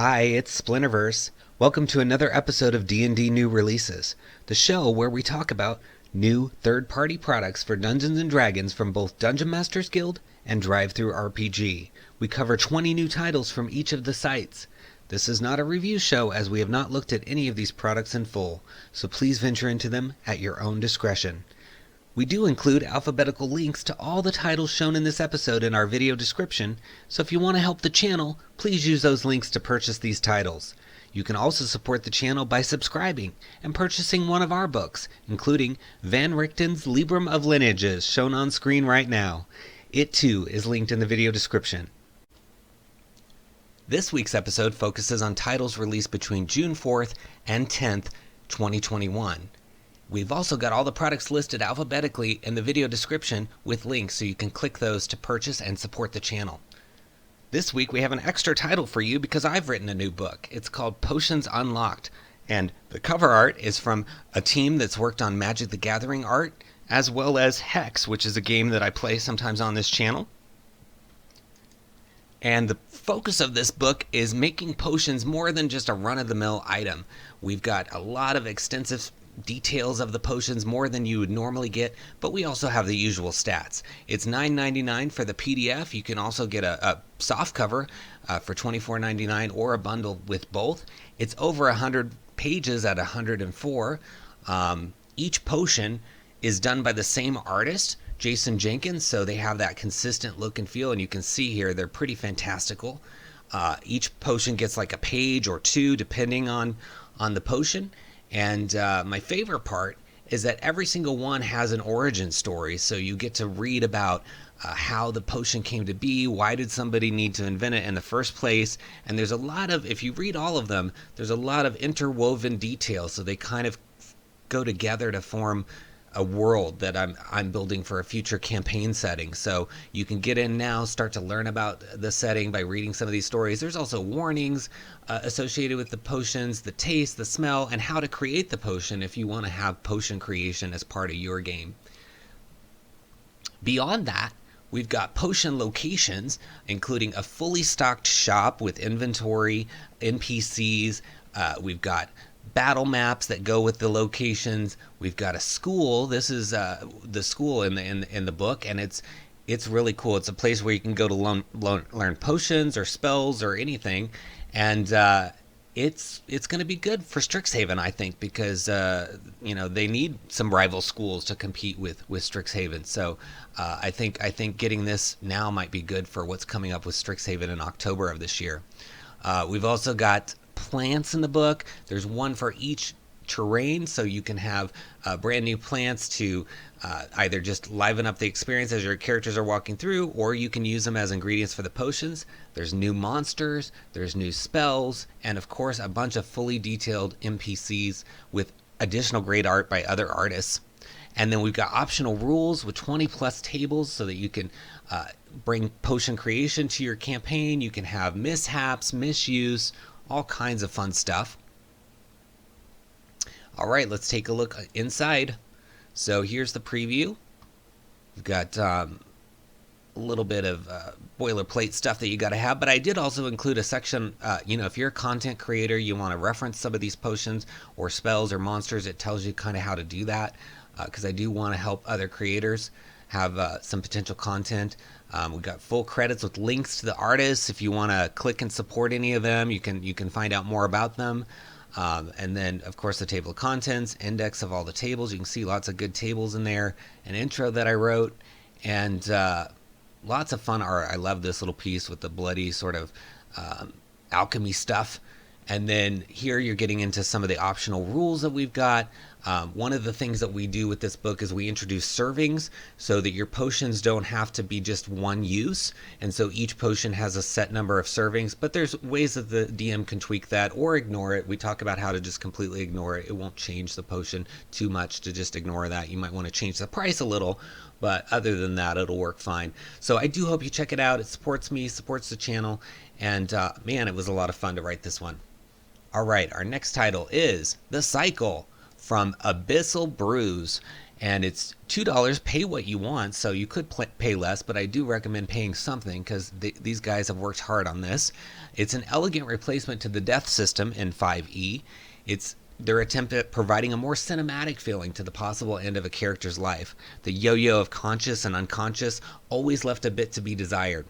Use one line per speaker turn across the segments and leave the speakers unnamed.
Hi, it's Splinterverse. Welcome to another episode of D&D New Releases, the show where we talk about new third-party products for Dungeons & Dragons from both Dungeon Masters Guild and DriveThruRPG. We cover 20 new titles from each of the sites. This is not a review show as we have not looked at any of these products in full, so please venture into them at your own discretion. We do include alphabetical links to all the titles shown in this episode in our video description, so if you want to help the channel, please use those links to purchase these titles. You can also support the channel by subscribing and purchasing one of our books, including Van Richten's Librum of Lineages, shown on screen right now. It too is linked in the video description. This week's episode focuses on titles released between June 4th and 10th, 2021. We've also got all the products listed alphabetically in the video description with links so you can click those to purchase and support the channel. This week we have an extra title for you because I've written a new book. It's called Potions Unlocked, and the cover art is from a team that's worked on Magic the Gathering art, as well as Hex, which is a game that I play sometimes on this channel. And the focus of this book is making potions more than just a run-of-the-mill item. We've got a lot of extensive details of the potions, more than you would normally get, but we also have the usual stats. It's $9.99 for the PDF. You can also get a soft cover for $24.99 or a bundle with both. It's over 100 pages at 104. Each potion is done by the same artist, Jason Jenkins, so they have that consistent look and feel, and you can see here they're pretty fantastical. Each potion gets like a page or two depending on the potion. And my favorite part is that every single one has an origin story, so you get to read about how the potion came to be, why did somebody need to invent it in the first place, and there's a lot of, if you read all of them, there's a lot of interwoven details, so they kind of go together to form a world that I'm building for a future campaign setting. So you can get in now, start to learn about the setting by reading some of these stories. There's also warnings associated with the potions, the taste, the smell, and how to create the potion if you want to have potion creation as part of your game. Beyond that, we've got potion locations, including a fully stocked shop with inventory, NPCs. We've got battle maps that go with the locations. We've got a school. This is the school in the book, and it's really cool. It's a place where you can go to learn potions or spells or anything, and it's going to be good for Strixhaven, I think, because they need some rival schools to compete with Strixhaven. So I think getting this now might be good for what's coming up with Strixhaven in October of this year. We've also got plants in the book. There's one for each terrain, so you can have brand new plants to either just liven up the experience as your characters are walking through, or you can use them as ingredients for the potions. There's new monsters, there's new spells, and of course a bunch of fully detailed NPCs with additional great art by other artists. And then we've got optional rules with 20 plus tables so that you can bring potion creation to your campaign. You can have mishaps, misuse, all kinds of fun stuff. All right, let's take a look inside. So here's the preview. We've got a little bit of boilerplate stuff that you got to have, but I did also include a section, if you're a content creator, you want to reference some of these potions or spells or monsters, it tells you kind of how to do that, because I do want to help other creators have some potential content. We've got full credits with links to the artists. If you want to click and support any of them, you can find out more about them. And then, of course, the table of contents, index of all the tables. You can see lots of good tables in there, an intro that I wrote, and lots of fun art. I love this little piece with the bloody sort of alchemy stuff. And then here you're getting into some of the optional rules that we've got. One of the things that we do with this book is we introduce servings so that your potions don't have to be just one use. And so each potion has a set number of servings, but there's ways that the DM can tweak that or ignore it. We talk about how to just completely ignore it. It won't change the potion too much to just ignore that. You might want to change the price a little, but other than that, it'll work fine. So I do hope you check it out. It supports me, supports the channel, and man, it was a lot of fun to write this one. All right, our next title is The Cycle from Abyssal Brews, And it's $2, pay what you want, so you could pay less, but I do recommend paying something because these guys have worked hard on this. It's an elegant replacement to the death system in 5e. It's their attempt at providing a more cinematic feeling to the possible end of a character's life. The yo-yo of conscious and unconscious always left a bit to be desired.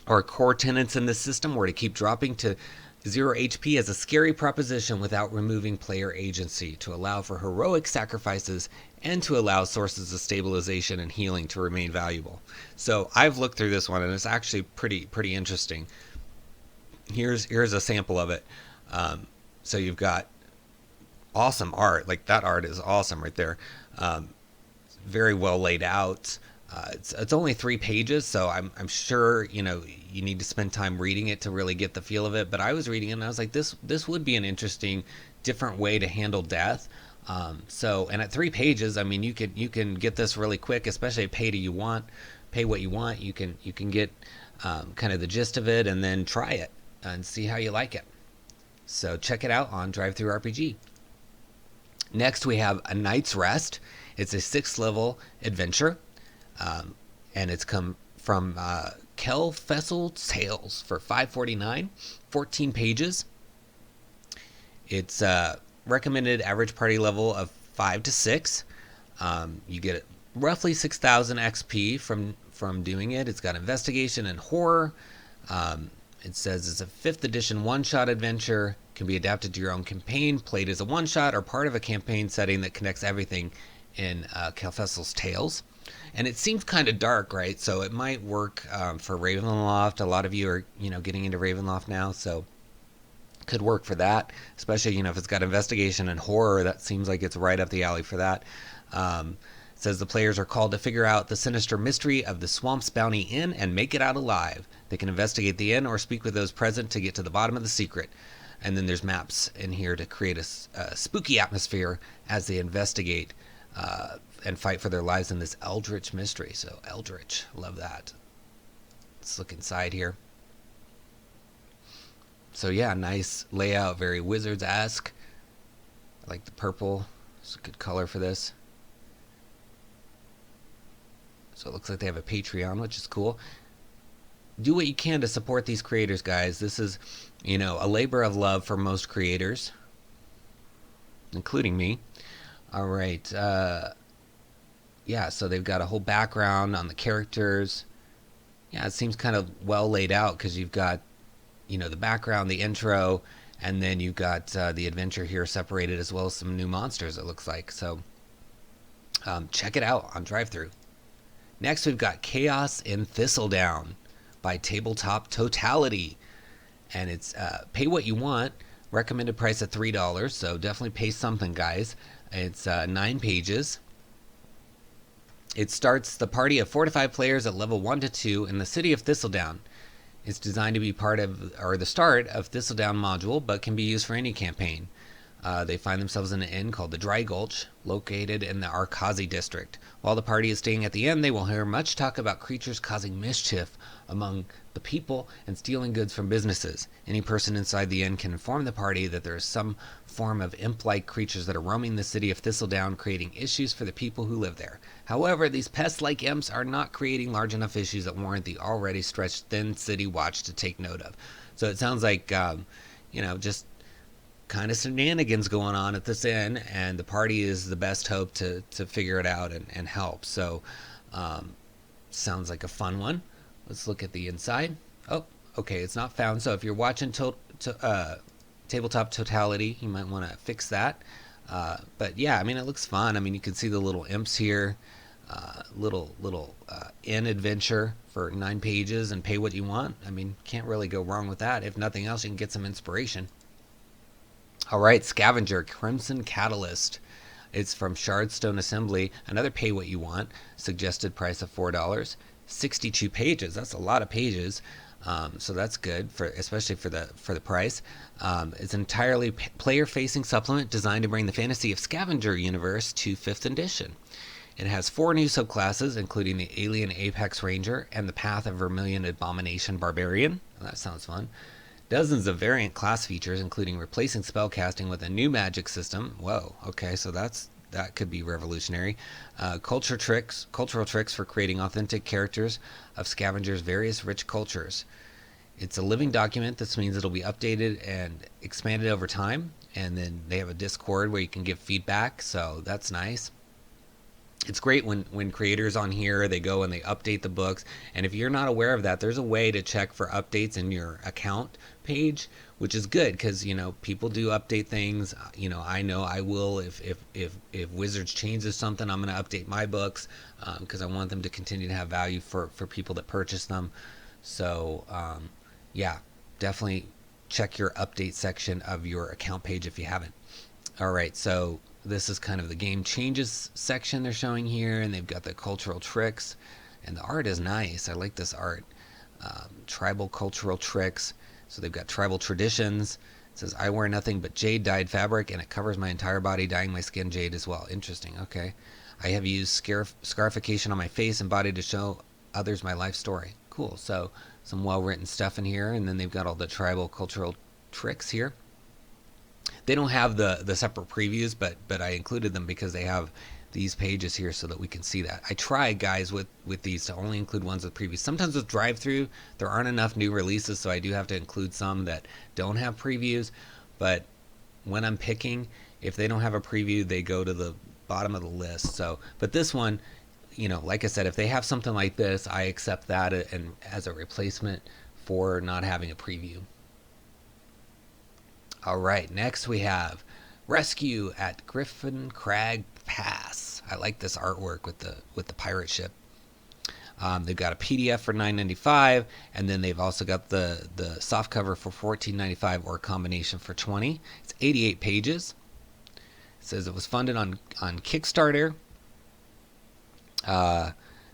Our core tenets in this system were to keep dropping to 0 HP as a scary proposition without removing player agency, to allow for heroic sacrifices, and to allow sources of stabilization and healing to remain valuable. So I've looked through this one, and it's actually pretty interesting. Here's a sample of it. So you've got awesome art. Like, that art is awesome right there. Very well laid out. It's only 3 pages, so I'm sure you need to spend time reading it to really get the feel of it. But I was reading it and I was like, this would be an interesting, different way to handle death. And at 3 pages, I mean, you can get this really quick, especially pay what you want. You can get kind of the gist of it and then try it and see how you like it. So check it out on DriveThruRPG. Next, we have A Night's Rest. It's a 6th level adventure. And it's come from 𝘽𝙤𝙤𝙬𝙪 Sales for $5.49, 14 pages. It's recommended average party level of 5 to 6. You get roughly 6,000 XP from doing it. It's got investigation and horror. It says it's a 5th edition one-shot adventure, can be adapted to your own campaign, played as a one-shot or part of a campaign setting that connects everything in 𝘽𝙤𝙤𝙬𝙬𝙬 Tales. And it seems kind of dark, right? So it might work for Ravenloft. A lot of you are, getting into Ravenloft now, so could work for that. Especially, if it's got investigation and horror, that seems like it's right up the alley for that. It says the players are called to figure out the sinister mystery of the Swamp's Bounty Inn and make it out alive. They can investigate the inn or speak with those present to get to the bottom of the secret. And then there's maps in here to create a spooky atmosphere as they investigate and fight for their lives in this eldritch mystery. So eldritch, love that. Let's look inside here. So yeah, nice layout, very Wizards-esque. I like the purple. It's a good color for this. So it looks like they have a Patreon, which is cool. Do what you can to support these creators, guys. This is, a labor of love for most creators, including me. All right. Yeah, so they've got a whole background on the characters. Yeah, it seems kind of well laid out because you've got, the background, the intro, and then you've got the adventure here separated, as well as some new monsters, it looks like. So check it out on DriveThru. Next, we've got Chaos in Thistledown by Tabletop Totality. And it's pay what you want. Recommended price of $3, so definitely pay something, guys. It's 9 pages. It starts the party of 4 to 5 players at level 1 to 2 in the city of Thistledown. It's designed to be part of, or the start of Thistledown module, but can be used for any campaign. They find themselves in an inn called the Dry Gulch, located in the 𝙤𝙤𝙬𝙬𝙬 district. While the party is staying at the inn, they will hear much talk about creatures causing mischief among the people and stealing goods from businesses. Any person inside the inn can inform the party that there is some form of imp-like creatures that are roaming the city of Thistledown, creating issues for the people who live there. However, these pest-like imps are not creating large enough issues that warrant the already stretched thin city watch to take note of. So it sounds like, just kind of shenanigans going on at this inn, and the party is the best hope to figure it out and help. So sounds like a fun one. Let's look at the inside. Oh, okay, it's not found. So if you're watching Tabletop Totality, you might want to fix that. But yeah, I mean, it looks fun. I mean, you can see the little imps here. Little inn adventure for 9 pages and pay what you want. I mean, can't really go wrong with that. If nothing else, you can get some inspiration. All right, Scavenger, Crimson Catalyst. It's from Shardstone Assembly. Another pay what you want. Suggested price of $4. 62 pages. That's a lot of pages. So that's good, especially for the price. It's an entirely player-facing supplement designed to bring the fantasy of Scavenger universe to 5th edition. It has 4 new subclasses, including the Alien Apex Ranger and the Path of Vermilion Abomination Barbarian. Well, that sounds fun. Dozens of variant class features, including replacing spellcasting with a new magic system. Whoa, okay, so that's that could be revolutionary. Cultural tricks for creating authentic characters of Scavenger's various rich cultures. It's a living document. This means it'll be updated and expanded over time. And then they have a Discord where you can give feedback, so that's nice. It's great when creators on here, they go and they update the books. And if you're not aware of that, there's a way to check for updates in your account page, which is good because, you know, people do update things. You know I will if Wizards changes something, I'm going to update my books because I want them to continue to have value for people that purchase them. So yeah, definitely check your update section of your account page if you haven't. All right, so this is kind of the game changes section they're showing here, and they've got the cultural tricks, and the art is nice. I like this art. Tribal cultural tricks. So they've got tribal traditions. It says, I wear nothing but jade dyed fabric, and it covers my entire body, dyeing my skin jade as well. Interesting, okay. I have used scarification on my face and body to show others my life story. Cool, so some well-written stuff in here, and then they've got all the tribal cultural tricks here. They don't have the separate previews, but I included them because they have these pages here so that we can see that. I try, guys, with these to only include ones with previews. Sometimes with DriveThru, there aren't enough new releases, so I do have to include some that don't have previews. But when I'm picking, if they don't have a preview, they go to the bottom of the list. So, but this one, you know, like I said, if they have something like this, I accept that and as a replacement for not having a preview. All right, next we have Rescue at Griffoncrag Pass. I like this artwork with the pirate ship. They've got a PDF for $9.95, and then they've also got the soft cover for $14.95 or a combination for $20. It's 88 pages. It says it was funded on Kickstarter.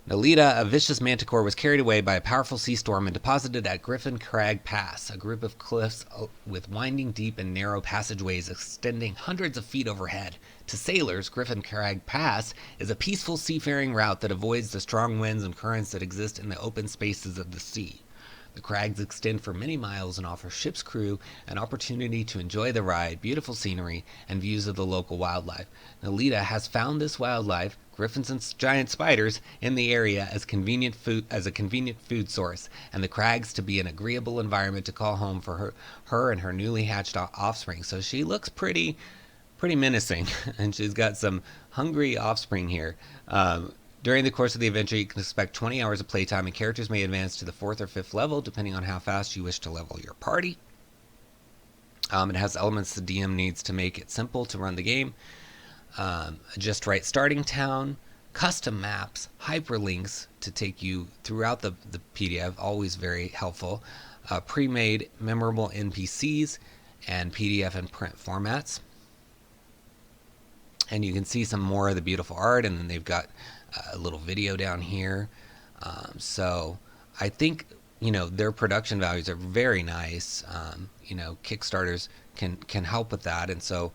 𝙁𝙗𝙗𝙬𝙗, a vicious manticore, was carried away by a powerful sea storm and deposited at Griffoncrag Pass, a group of cliffs with winding deep and narrow passageways extending hundreds of feet overhead. To sailors, Griffoncrag Pass is a peaceful seafaring route that avoids the strong winds and currents that exist in the open spaces of the sea. The crags extend for many miles and offer ship's crew an opportunity to enjoy the ride, beautiful scenery, and views of the local wildlife. 𝙁𝙗𝙗𝙗 has found this wildlife, griffins and giant spiders, in the area as a convenient food source, and the crags to be an agreeable environment to call home for her and her newly hatched offspring. So she looks pretty menacing, and she's got some hungry offspring here. During the course of the adventure, you can expect 20 hours of playtime, and characters may advance to the 4th or 5th level, depending on how fast you wish to level your party. It has elements the DM needs to make it simple to run the game. A just right starting town, custom maps, hyperlinks to take you throughout the PDF, always very helpful. Pre-made memorable NPCs, and PDF and print formats. And you can see some more of the beautiful art, and then they've got a little video down here. So I think, you know, their production values are very nice. You know, Kickstarters can help with that, and so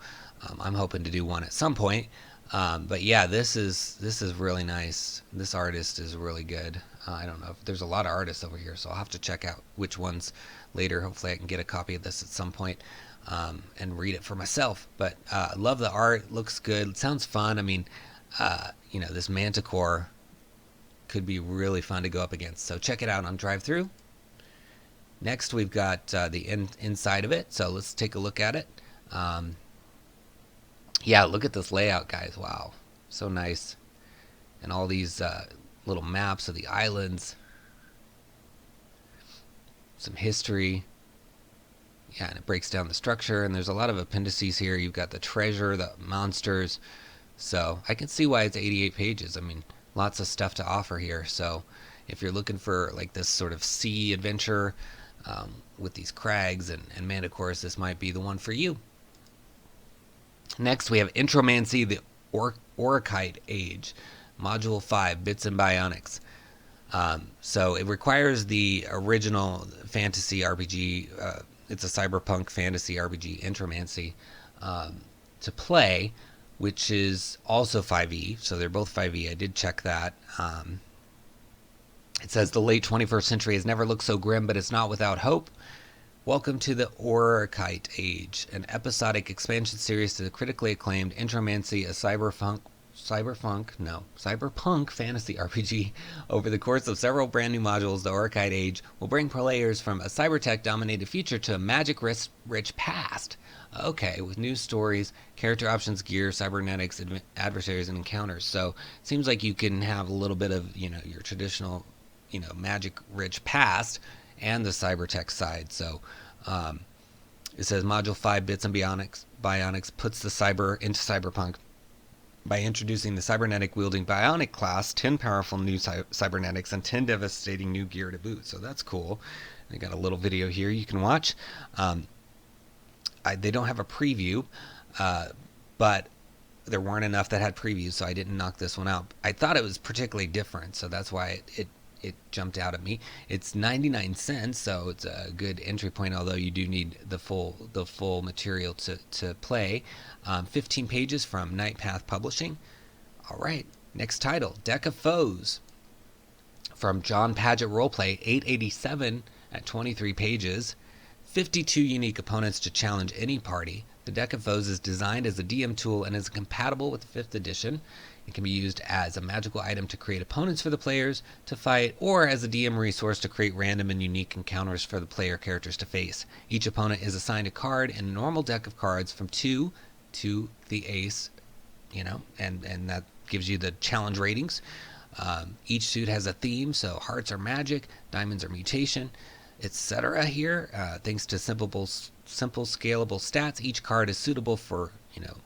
I'm hoping to do one at some point. But yeah, this is really nice. This artist is really good. I don't know if there's a lot of artists over here, so I'll have to check out which ones later. Hopefully I can get a copy of this at some point and read it for myself. But love the art. Looks good. It sounds fun. I mean, you know, this manticore could be really fun to go up against. So check it out on DriveThru. Next, we've got the inside of it. So let's take a look at it. Yeah, look at this layout, guys. Wow, so nice. And all these little maps of the islands. Some history. Yeah, and it breaks down the structure. And there's a lot of appendices here. You've got the treasure, the monsters. So I can see why it's 88 pages. I mean, lots of stuff to offer here. So if you're looking for like this sort of sea adventure with these crags and manticores, this might be the one for you. Next, we have Entromancy, the Orichite Age, Module 5, Bits and Bionics. So it requires the original fantasy RPG. It's a cyberpunk fantasy RPG, Entromancy, to play, which is also 5e. So they're both 5e. I did check that. It says the late 21st century has never looked so grim, but it's not without hope. Welcome to the Orichite Age, an episodic expansion series to the critically acclaimed Entromancy, a cyberpunk fantasy RPG. Over the course of several brand new modules, the Orichite Age will bring players from a cybertech-dominated future to a magic-rich past. Okay, with new stories, character options, gear, cybernetics, adversaries, and encounters. So it seems like you can have a little bit of, your traditional, magic-rich past and the cybertech side. So it says Module 5 Bits and Bionics puts the cyber into cyberpunk by introducing the cybernetic wielding bionic class, 10 powerful new cybernetics, and 10 devastating new gear to boot. So that's cool. I got a little video here you can watch. They don't have a preview, but there weren't enough that had previews, so I didn't knock this one out. I thought it was particularly different, so that's why it jumped out at me. It's 99 cents, so it's a good entry point, although you do need the full material to play. 15 pages from Night Path Publishing. All right, next title, Deck of Foes from John Paget Roleplay, 887 at 23 pages. 52 unique opponents to challenge any party. The Deck of Foes is designed as a DM tool and is compatible with the 5th edition. It can be used as a magical item to create opponents for the players to fight, or as a DM resource to create random and unique encounters for the player characters to face. Each opponent is assigned a card in a normal deck of cards from 2 to the ace, and that gives you the challenge ratings. Each suit has a theme, so hearts are magic, diamonds are mutation, etc. here. Thanks to simple scalable stats, each card is suitable for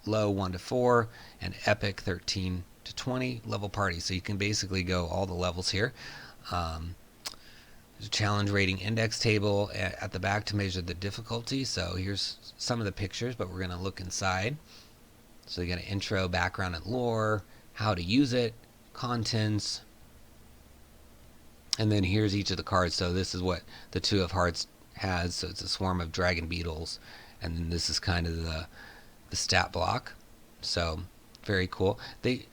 low 1 to 4 and epic 13 to 20 level parties. So you can basically go all the levels here. There's a challenge rating index table at the back to measure the difficulty. So here's some of the pictures, but we're going to look inside. So you got an intro, background, and lore, how to use it, contents, and then here's each of the cards. So this is what the 2 of Hearts has. So it's a swarm of dragon beetles, and then this is kind of the stat block. So very cool. They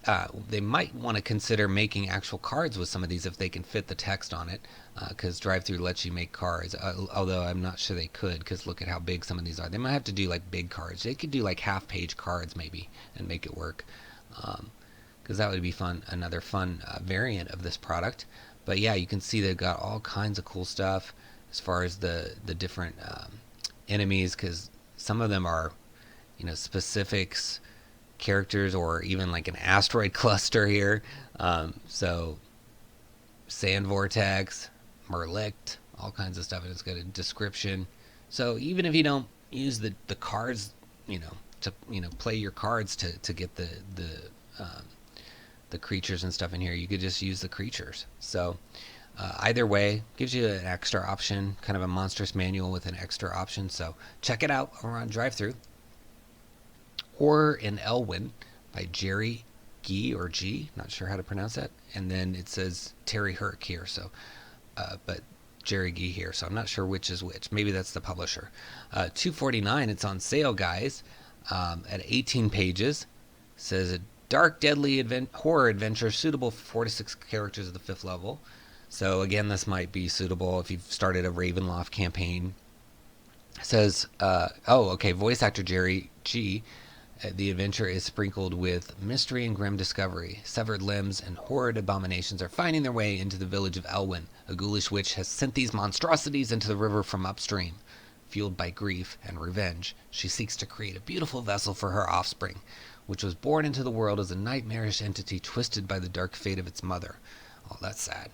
might want to consider making actual cards with some of these if they can fit the text on it, because DriveThru lets you make cards, although I'm not sure they could, because look at how big some of these are. They might have to do like big cards. They could do like half-page cards maybe and make it work, because that would be fun, another fun variant of this product. But yeah, you can see they've got all kinds of cool stuff as far as the different enemies, because some of them are specifics, characters, or even like an asteroid cluster here. So Sand Vortex, Merlict, all kinds of stuff, and it's got a description. So even if you don't use the cards, to play your cards to get the creatures and stuff in here, you could just use the creatures. So either way, gives you an extra option, kind of a monstrous manual with an extra option. So check it out over on DriveThru. Horror in Elwyn by Jerry G, not sure how to pronounce that. And then it says Terry Herc here, so but Jerry G here, so I'm not sure which is which. Maybe that's the publisher. $2.49. It's on sale, guys, at 18 pages. It says a dark, deadly horror adventure suitable for 4 to 6 characters at the 5th level. So again, this might be suitable if you've started a Ravenloft campaign. It says, voice actor Jerry G. The adventure is sprinkled with mystery and grim discovery. Severed limbs and horrid abominations are finding their way into the village of Elwyn. A ghoulish witch has sent these monstrosities into the river from upstream. Fueled by grief and revenge, she seeks to create a beautiful vessel for her offspring, which was born into the world as a nightmarish entity twisted by the dark fate of its mother. Oh, that's sad.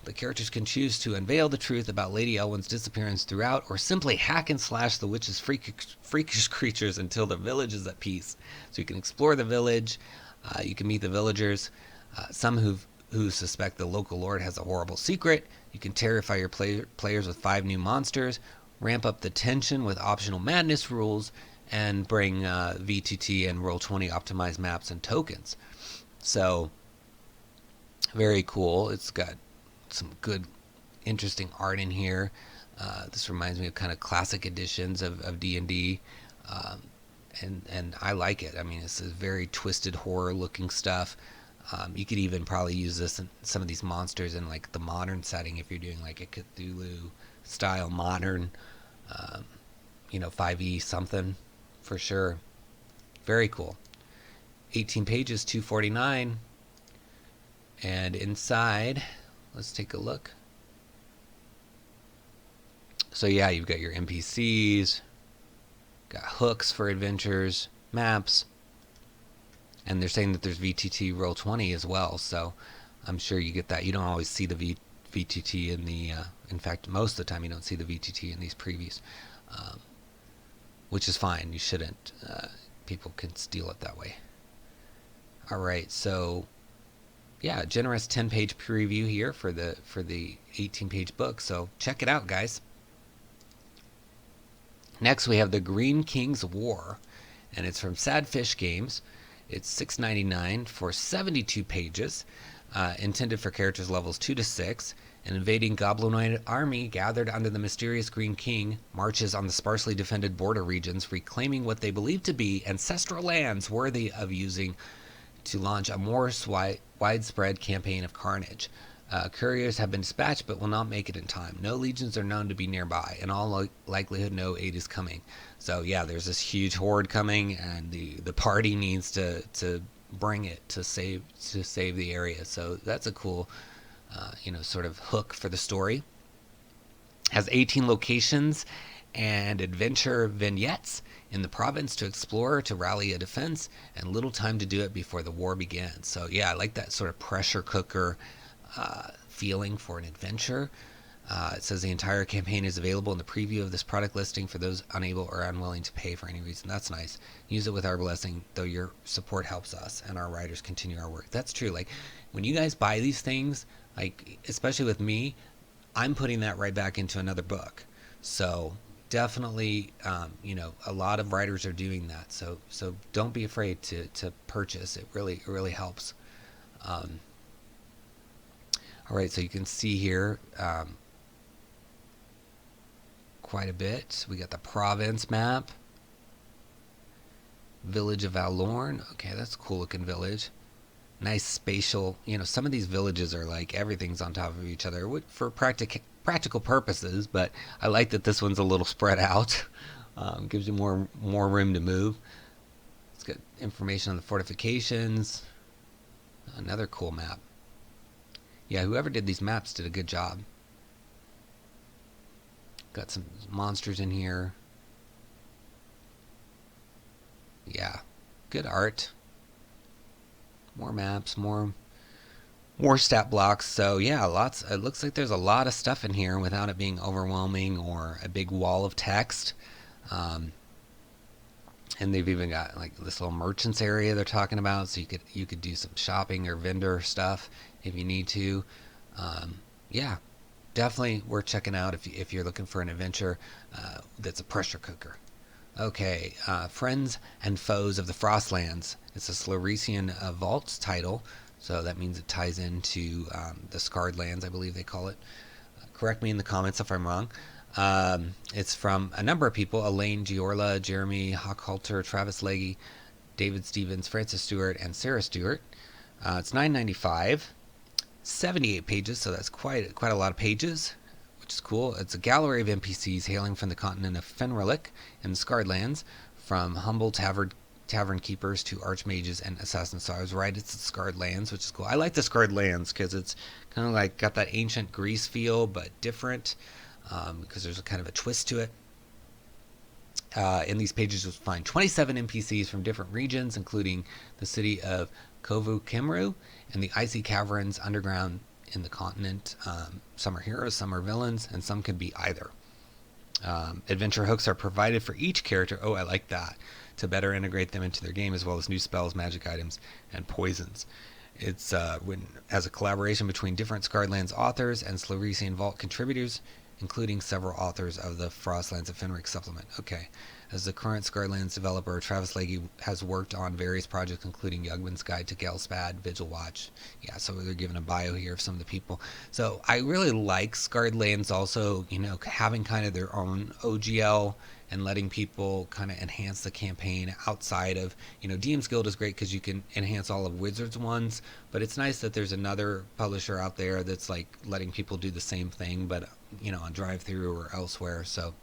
The characters can choose to unveil the truth about Lady Elwyn's disappearance throughout, or simply hack and slash the witch's freakish creatures until the village is at peace. So you can explore the village, you can meet the villagers, some who suspect the local lord has a horrible secret. You can terrify your players with 5 new monsters, ramp up the tension with optional madness rules, and bring V2T and Roll20 optimized maps and tokens. So very cool. It's got some good, interesting art in here. This reminds me of kind of classic editions of D&D, and I like it. I mean, it's a very twisted horror-looking stuff. You could even probably use this in some of these monsters in like the modern setting if you're doing like a Cthulhu-style modern You know, 5e something for sure. Very cool. 18 pages, $2.49. And inside, let's take a look. So yeah, you've got your NPCs, got hooks for adventures, maps, and they're saying that there's VTT Roll20 as well. So I'm sure you get that. You don't always see the VTT in the. In fact, most of the time you don't see the VTT in these previews, which is fine. You shouldn't. People can steal it that way. All right, so yeah, generous 10-page preview here for the 18-page book. So check it out, guys. Next, we have The Green King's War, and it's from Sad Fish Games. It's $6.99 for 72 pages, intended for characters levels 2 to 6. An invading goblinoid army gathered under the mysterious Green King marches on the sparsely defended border regions, reclaiming what they believe to be ancestral lands worthy of using to launch a more widespread campaign of carnage. Couriers have been dispatched but will not make it in time. No legions are known to be nearby. In all likelihood, no aid is coming. So yeah, there's this huge horde coming, and the party needs to bring it to save the area. So that's a cool, sort of hook for the story. Has 18 locations and adventure vignettes in the province to explore, to rally a defense, and little time to do it before the war begins. So yeah, I like that sort of pressure cooker feeling for an adventure. It says the entire campaign is available in the preview of this product listing for those unable or unwilling to pay for any reason. That's nice. Use it with our blessing, though your support helps us and our writers continue our work. That's true. Like, when you guys buy these things, like, especially with me, I'm putting that right back into another book. So definitely, a lot of writers are doing that. So don't be afraid to purchase. It really helps. All right, so you can see here quite a bit. We got the province map, village of Valorn. Okay, that's a cool looking village. Nice spatial. Some of these villages are like everything's on top of each other for practical purposes, but I like that this one's a little spread out. Gives you more room to move. It's got information on the fortifications. Another cool map. Yeah, whoever did these maps did a good job. Got some monsters in here. Yeah, good art. More maps, more stat blocks. So yeah, lots. It looks like there's a lot of stuff in here without it being overwhelming or a big wall of text. And they've even got like this little merchants area they're talking about, so you could do some shopping or vendor stuff if you need to. Yeah, definitely worth checking out if you're looking for an adventure that's a pressure cooker. Okay, Friends and Foes of the Frostlands. It's a Slarecian Vaults title, so that means it ties into the Scarred Lands, I believe they call it. Correct me in the comments if I'm wrong. It's from a number of people: Elaine Giorla, Jeremy Hochhalter, Travis Legge, David Stevens, Francis Stewart, and Sarah Stewart. It's $9.95, 78 pages, so that's quite a lot of pages, which is cool. It's a gallery of NPCs hailing from the continent of Fenrilik and the Scarred Lands, from humble tavern keepers to archmages and assassins. So I was right, it's the Scarred Lands, which is cool. I like the Scarred Lands because it's kind of like got that ancient Greece feel, but different, because there's a kind of a twist to it. In these pages you'll find 27 NPCs from different regions, including the city of Kovu Kemru and the icy caverns underground in the continent. Some are heroes, some are villains, and some could be either. Adventure hooks are provided for each character. Oh, I like that. To better integrate them into their game, as well as new spells, magic items, and poisons. It's as a collaboration between different Scarredlands authors and Slarecian Vault contributors, including several authors of the Frostlands of Fenric supplement. Okay. As the current Scarredlands developer, Travis Legge has worked on various projects, including Yugman's Guide to Gelspad, Vigil Watch. Yeah, so they're giving a bio here of some of the people. So I really like Scarredlands also, having kind of their own OGL and letting people kind of enhance the campaign outside of, DM's Guild is great because you can enhance all of Wizards ones, but it's nice that there's another publisher out there that's like letting people do the same thing, but, on DriveThru or elsewhere. So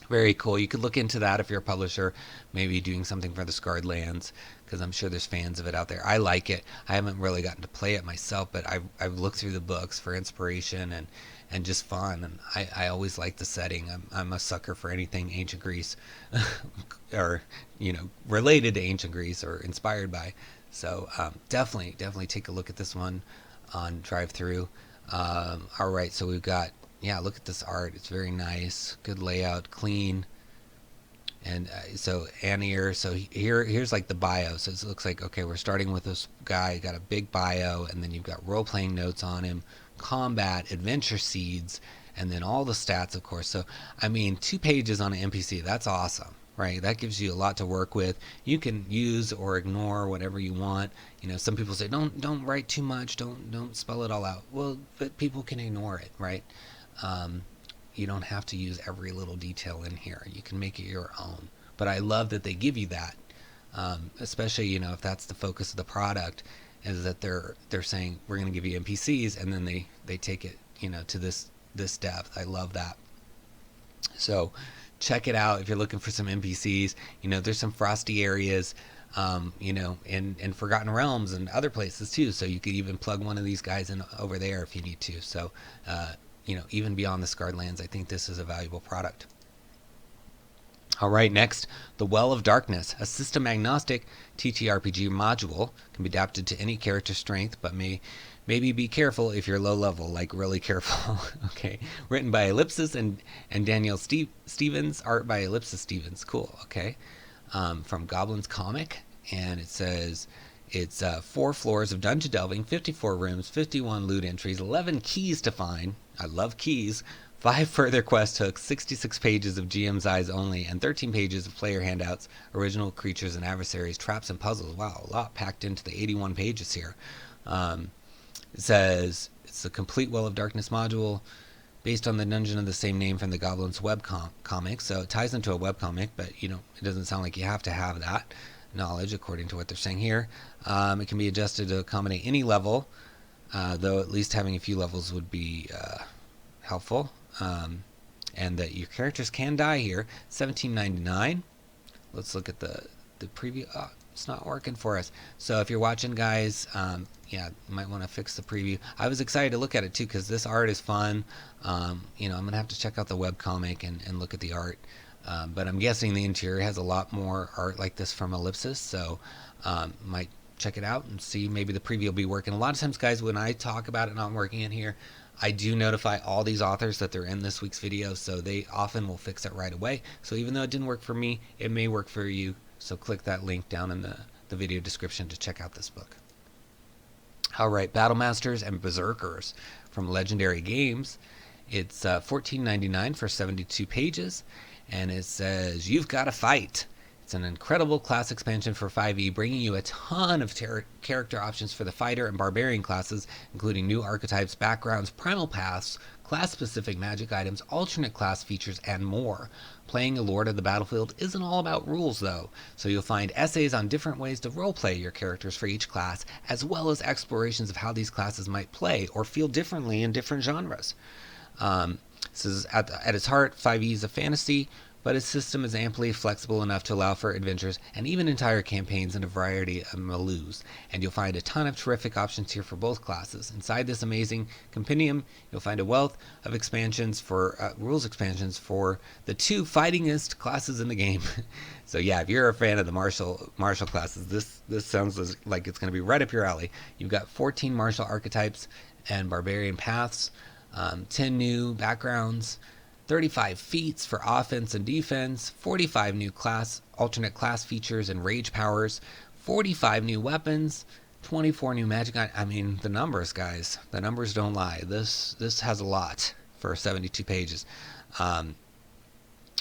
Very cool. You could look into that if you're a publisher, maybe doing something for the Scarred Lands, because I'm sure there's fans of it out there. I like it. I haven't really gotten to play it myself, but I've looked through the books for inspiration and just fun. And I always like the setting. I'm a sucker for anything ancient Greece, or related to ancient Greece or inspired by. So definitely take a look at this one on DriveThru. All right, so we've got. Yeah, look at this art. It's very nice. Good layout, clean. And so Anir, so here's like the bio. So it looks like, okay, we're starting with this guy, got a big bio, and then you've got role-playing notes on him, combat, adventure seeds, and then all the stats, of course. So, I mean, 2 pages on an NPC, that's awesome, right? That gives you a lot to work with. You can use or ignore whatever you want. Some people say, don't write too much, don't spell it all out. Well, but people can ignore it, right? You don't have to use every little detail in here. You can make it your own. But I love that they give you that, especially if that's the focus of the product, is that they're saying we're going to give you NPCs, and then they take it to this depth. I love that. So check it out if you're looking for some NPCs. There's some frosty areas, in Forgotten Realms and other places too. So you could even plug one of these guys in over there if you need to. So even beyond the Scarred Lands, I think this is a valuable product. All right, next, The Well of Darkness, a system-agnostic TTRPG module, can be adapted to any character strength, but maybe be careful if you're low level, like really careful. Okay, written by Ellipsis and Daniel Stevens, art by Ellipsis Stevens. Cool. Okay, from Goblin's Comic, and it says. It's 4 floors of dungeon delving, 54 rooms, 51 loot entries, 11 keys to find. I love keys. 5 further quest hooks, 66 pages of GM's eyes only, and 13 pages of player handouts, original creatures and adversaries, traps and puzzles. Wow, a lot packed into the 81 pages here. It says it's the complete Well of Darkness module based on the dungeon of the same name from the Goblin's webcomic. So it ties into a webcomic, but it doesn't sound like you have to have that knowledge according to what they're saying here. It can be adjusted to accommodate any level, though at least having a few levels would be helpful. And that your characters can die here. $17.99. Let's look at the preview. Oh, it's not working for us. So if you're watching, guys, you might want to fix the preview. I was excited to look at it too because this art is fun. I'm gonna have to check out the webcomic and look at the art. But I'm guessing the interior has a lot more art like this from Ellipsis, so might check it out and see. Maybe the preview will be working. A lot of times, guys, when I talk about it not working in here, I do notify all these authors that they're in this week's video, so they often will fix it right away. So even though it didn't work for me, it may work for you. So click that link down in the video description to check out this book. All right, Battlemasters and Berserkers from Legendary Games. It's $14.99 for 72 pages. And it says, you've got to fight. It's an incredible class expansion for 5e, bringing you a ton of character options for the fighter and barbarian classes, including new archetypes, backgrounds, primal paths, class-specific magic items, alternate class features, and more. Playing a Lord of the Battlefield isn't all about rules, though, so you'll find essays on different ways to roleplay your characters for each class, as well as explorations of how these classes might play or feel differently in different genres. This is at its heart, 5e is a fantasy, but its system is amply flexible enough to allow for adventures and even entire campaigns in a variety of milieus. And you'll find a ton of terrific options here for both classes. Inside this amazing compendium, you'll find a wealth of expansions for rules expansions for the 2 fightingest classes in the game. So yeah, if you're a fan of the martial classes, this sounds like it's going to be right up your alley. You've got 14 martial archetypes and barbarian paths. 10 new backgrounds, 35 feats for offense and defense, 45 new alternate class features and rage powers, 45 new weapons, 24 new magic. I mean, the numbers, guys, the numbers don't lie. This has a lot for 72 pages.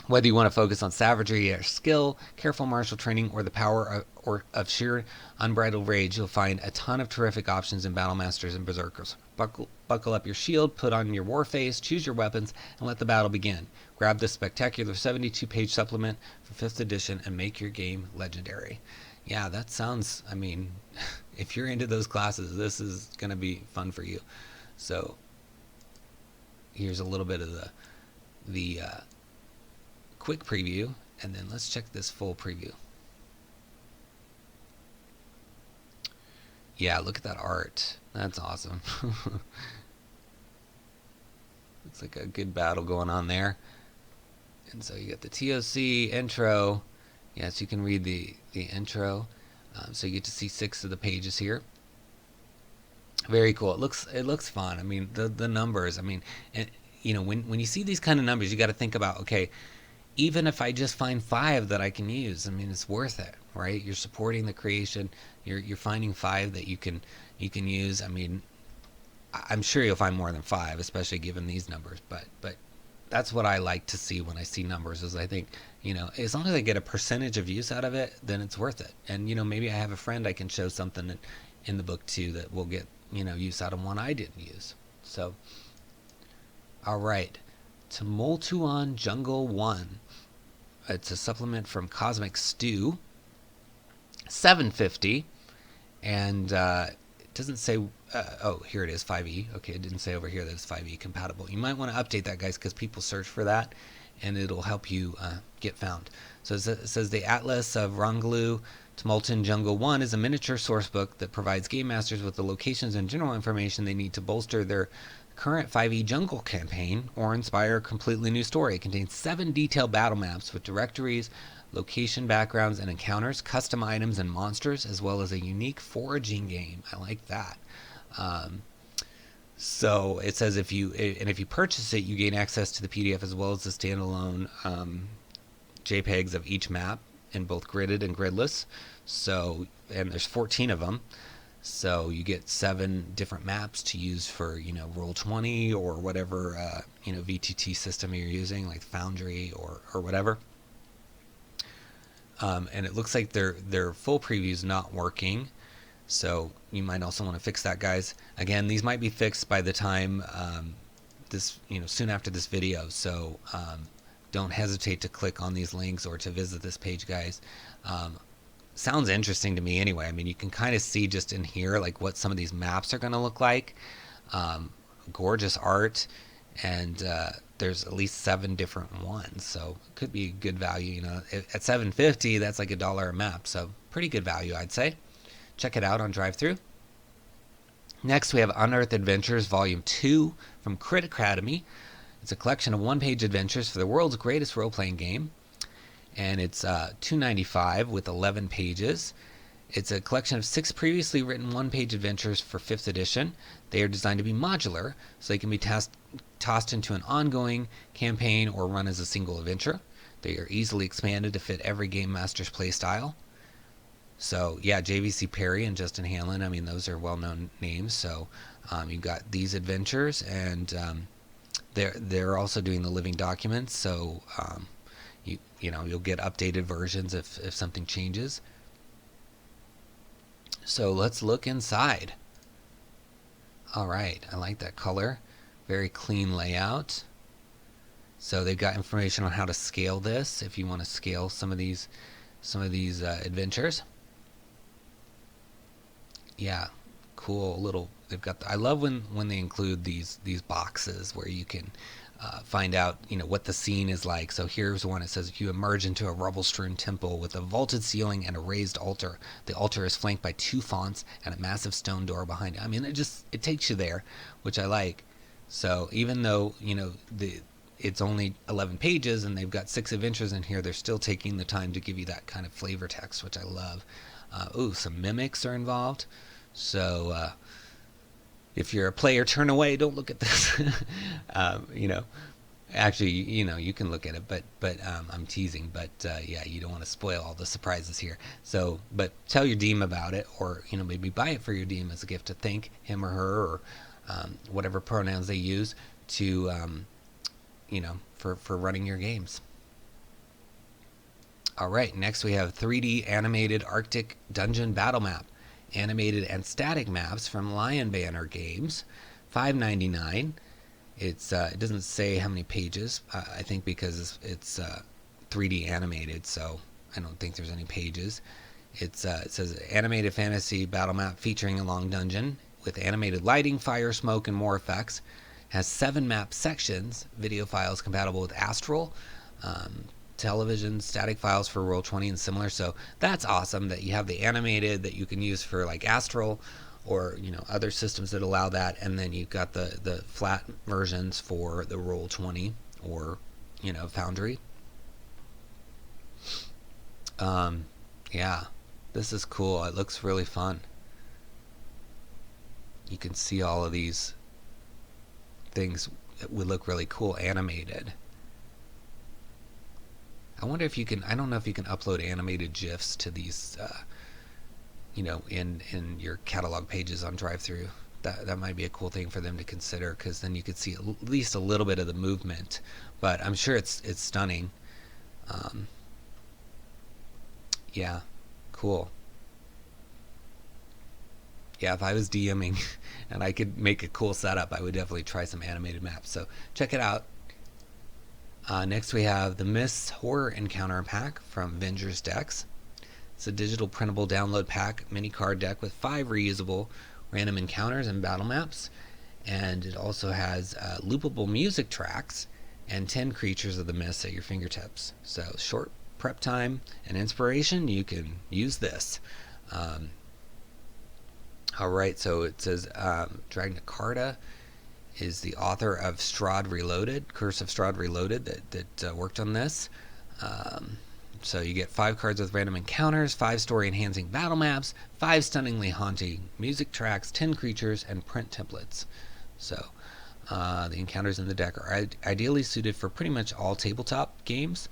Whether you want to focus on savagery or skill, careful martial training, or the power of sheer unbridled rage, you'll find a ton of terrific options in Battlemasters and Berserkers. Buckle up your shield, put on your war face, choose your weapons, and let the battle begin. Grab this spectacular 72-page supplement for 5th edition and make your game legendary. Yeah, that sounds, I mean, if you're into those classes, this is going to be fun for you. So here's a little bit of the quick preview, and then let's check this full preview. Yeah, look at that art. That's awesome. Looks like a good battle going on there. And so you got the TOC intro. Yes, you can read the intro. So you get to see 6 of the pages here. Very cool. It looks fun. I mean, the numbers. I mean, and you know, when you see these kind of numbers, you got to think about, okay, even if I just find 5 that I can use, I mean, it's worth it, right? You're supporting the creation. You're finding 5 that you can use. I mean, I'm sure you'll find more than 5, especially given these numbers. But that's what I like to see when I see numbers. Is I think, you know, as long as I get a percentage of use out of it, then it's worth it. And you know, maybe I have a friend I can show something in the book too that will get, you know, use out of one I didn't use. So, all right, 𝙁𝙗𝙤𝙤 Jungle 1. It's a supplement from Cosmic Stew. $7.50, and it doesn't say. Oh, here it is, 5e. Okay, it didn't say over here that it's 5e compatible. You might want to update that, guys, because people search for that, and it'll help you get found. So it says the Atlas of Rong'lu 𝙁𝙗𝙤𝙤 Jungle 1 is a miniature sourcebook that provides game masters with the locations and general information they need to bolster their current 5e jungle campaign or inspire a completely new story. It contains 7 detailed battle maps with directories, location backgrounds, and encounters, custom items and monsters, as well as a unique foraging game. I like that. So it says if you purchase it, you gain access to the PDF as well as the standalone JPEGs of each map in both gridded and gridless. So, and there's 14 of them. So you get 7 different maps to use for, you know, Roll20 or whatever, you know, VTT system you're using, like Foundry or whatever. And it looks like their full preview is not working. So you might also want to fix that, guys. Again, these might be fixed by the time this, you know, soon after this video. So don't hesitate to click on these links or to visit this page, guys. Sounds interesting to me anyway. I mean, you can kind of see just in here like what some of these maps are going to look like. Gorgeous art, and there's at least 7 different ones, so it could be good value. You know, at $7.50, that's like $1 a map, so pretty good value, I'd say. Check it out on DriveThru. Next, we have Unearthed Adventures Volume 2 from Crit Academy. It's a collection of one-page adventures for the world's greatest role-playing game. And it's $2.95 with 11 pages. It's a collection of 6 previously written one-page adventures for 5th edition. They are designed to be modular, so they can be tossed into an ongoing campaign or run as a single adventure. They are easily expanded to fit every game master's playstyle. So, yeah, JVC Perry and Justin Hanlon, I mean, those are well-known names. So, you've got these adventures, and they're also doing the living documents. So, you know, you'll get updated versions if something changes. So let's look inside. All right, I like that color. Very clean layout. So they've got information on how to scale this if you want to scale some of these adventures. Yeah, cool little. They've got. I love when they include these boxes where you can find out, you know, what the scene is like. So here's one. It says you emerge into a rubble-strewn temple with a vaulted ceiling and a raised altar. The altar is flanked by 2 fonts and a massive stone door behind it. I mean, it takes you there, which I like. So even though, you know, it's only 11 pages and they've got 6 adventures in here, they're still taking the time to give you that kind of flavor text, which I love. Ooh, some mimics are involved. So if you're a player, turn away. Don't look at this. You know, actually, you know, you can look at it, but I'm teasing. But yeah, you don't want to spoil all the surprises here. So, but tell your DM about it, or you know, maybe buy it for your DM as a gift to thank him or her, or whatever pronouns they use to, you know, for running your games. All right, next we have 3D animated Arctic dungeon battle map. Animated and static maps from Lion Banner Games, $5.99. It doesn't say how many pages. I think because it's 3D animated, so I don't think there's any pages. It says animated fantasy battle map featuring a long dungeon with animated lighting, fire, smoke, and more effects. Has 7 map sections, video files compatible with Astral. television static files for Roll20 and similar. So that's awesome that you have the animated that you can use for like Astral or other systems that allow that, and then you've got the flat versions for the Roll20 or Foundry. Yeah, this is cool. It looks really fun. You can see all of these things that would look really cool animated. I wonder if you can, I don't know if you can upload animated GIFs to these, in your catalog pages on DriveThru. That might be a cool thing for them to consider, because then you could see at least a little bit of the movement. But I'm sure it's stunning. Yeah, cool. Yeah, if I was DMing and I could make a cool setup, I would definitely try some animated maps. So check it out. Next we have the Myths Horror Encounter Pack from Avengers Decks. It's a digital printable download pack mini card deck with 5 reusable random encounters and battle maps. And it also has loopable music tracks and 10 creatures of the myths at your fingertips. So short prep time and inspiration, you can use this. Alright, so it says Dragnacarta is the author of Strahd Reloaded, Curse of Strahd Reloaded, that worked on this. So you get 5 cards with random encounters, 5 story-enhancing battle maps, 5 stunningly haunting music tracks, 10 creatures, and print templates. So the encounters in the deck are ideally suited for pretty much all tabletop games,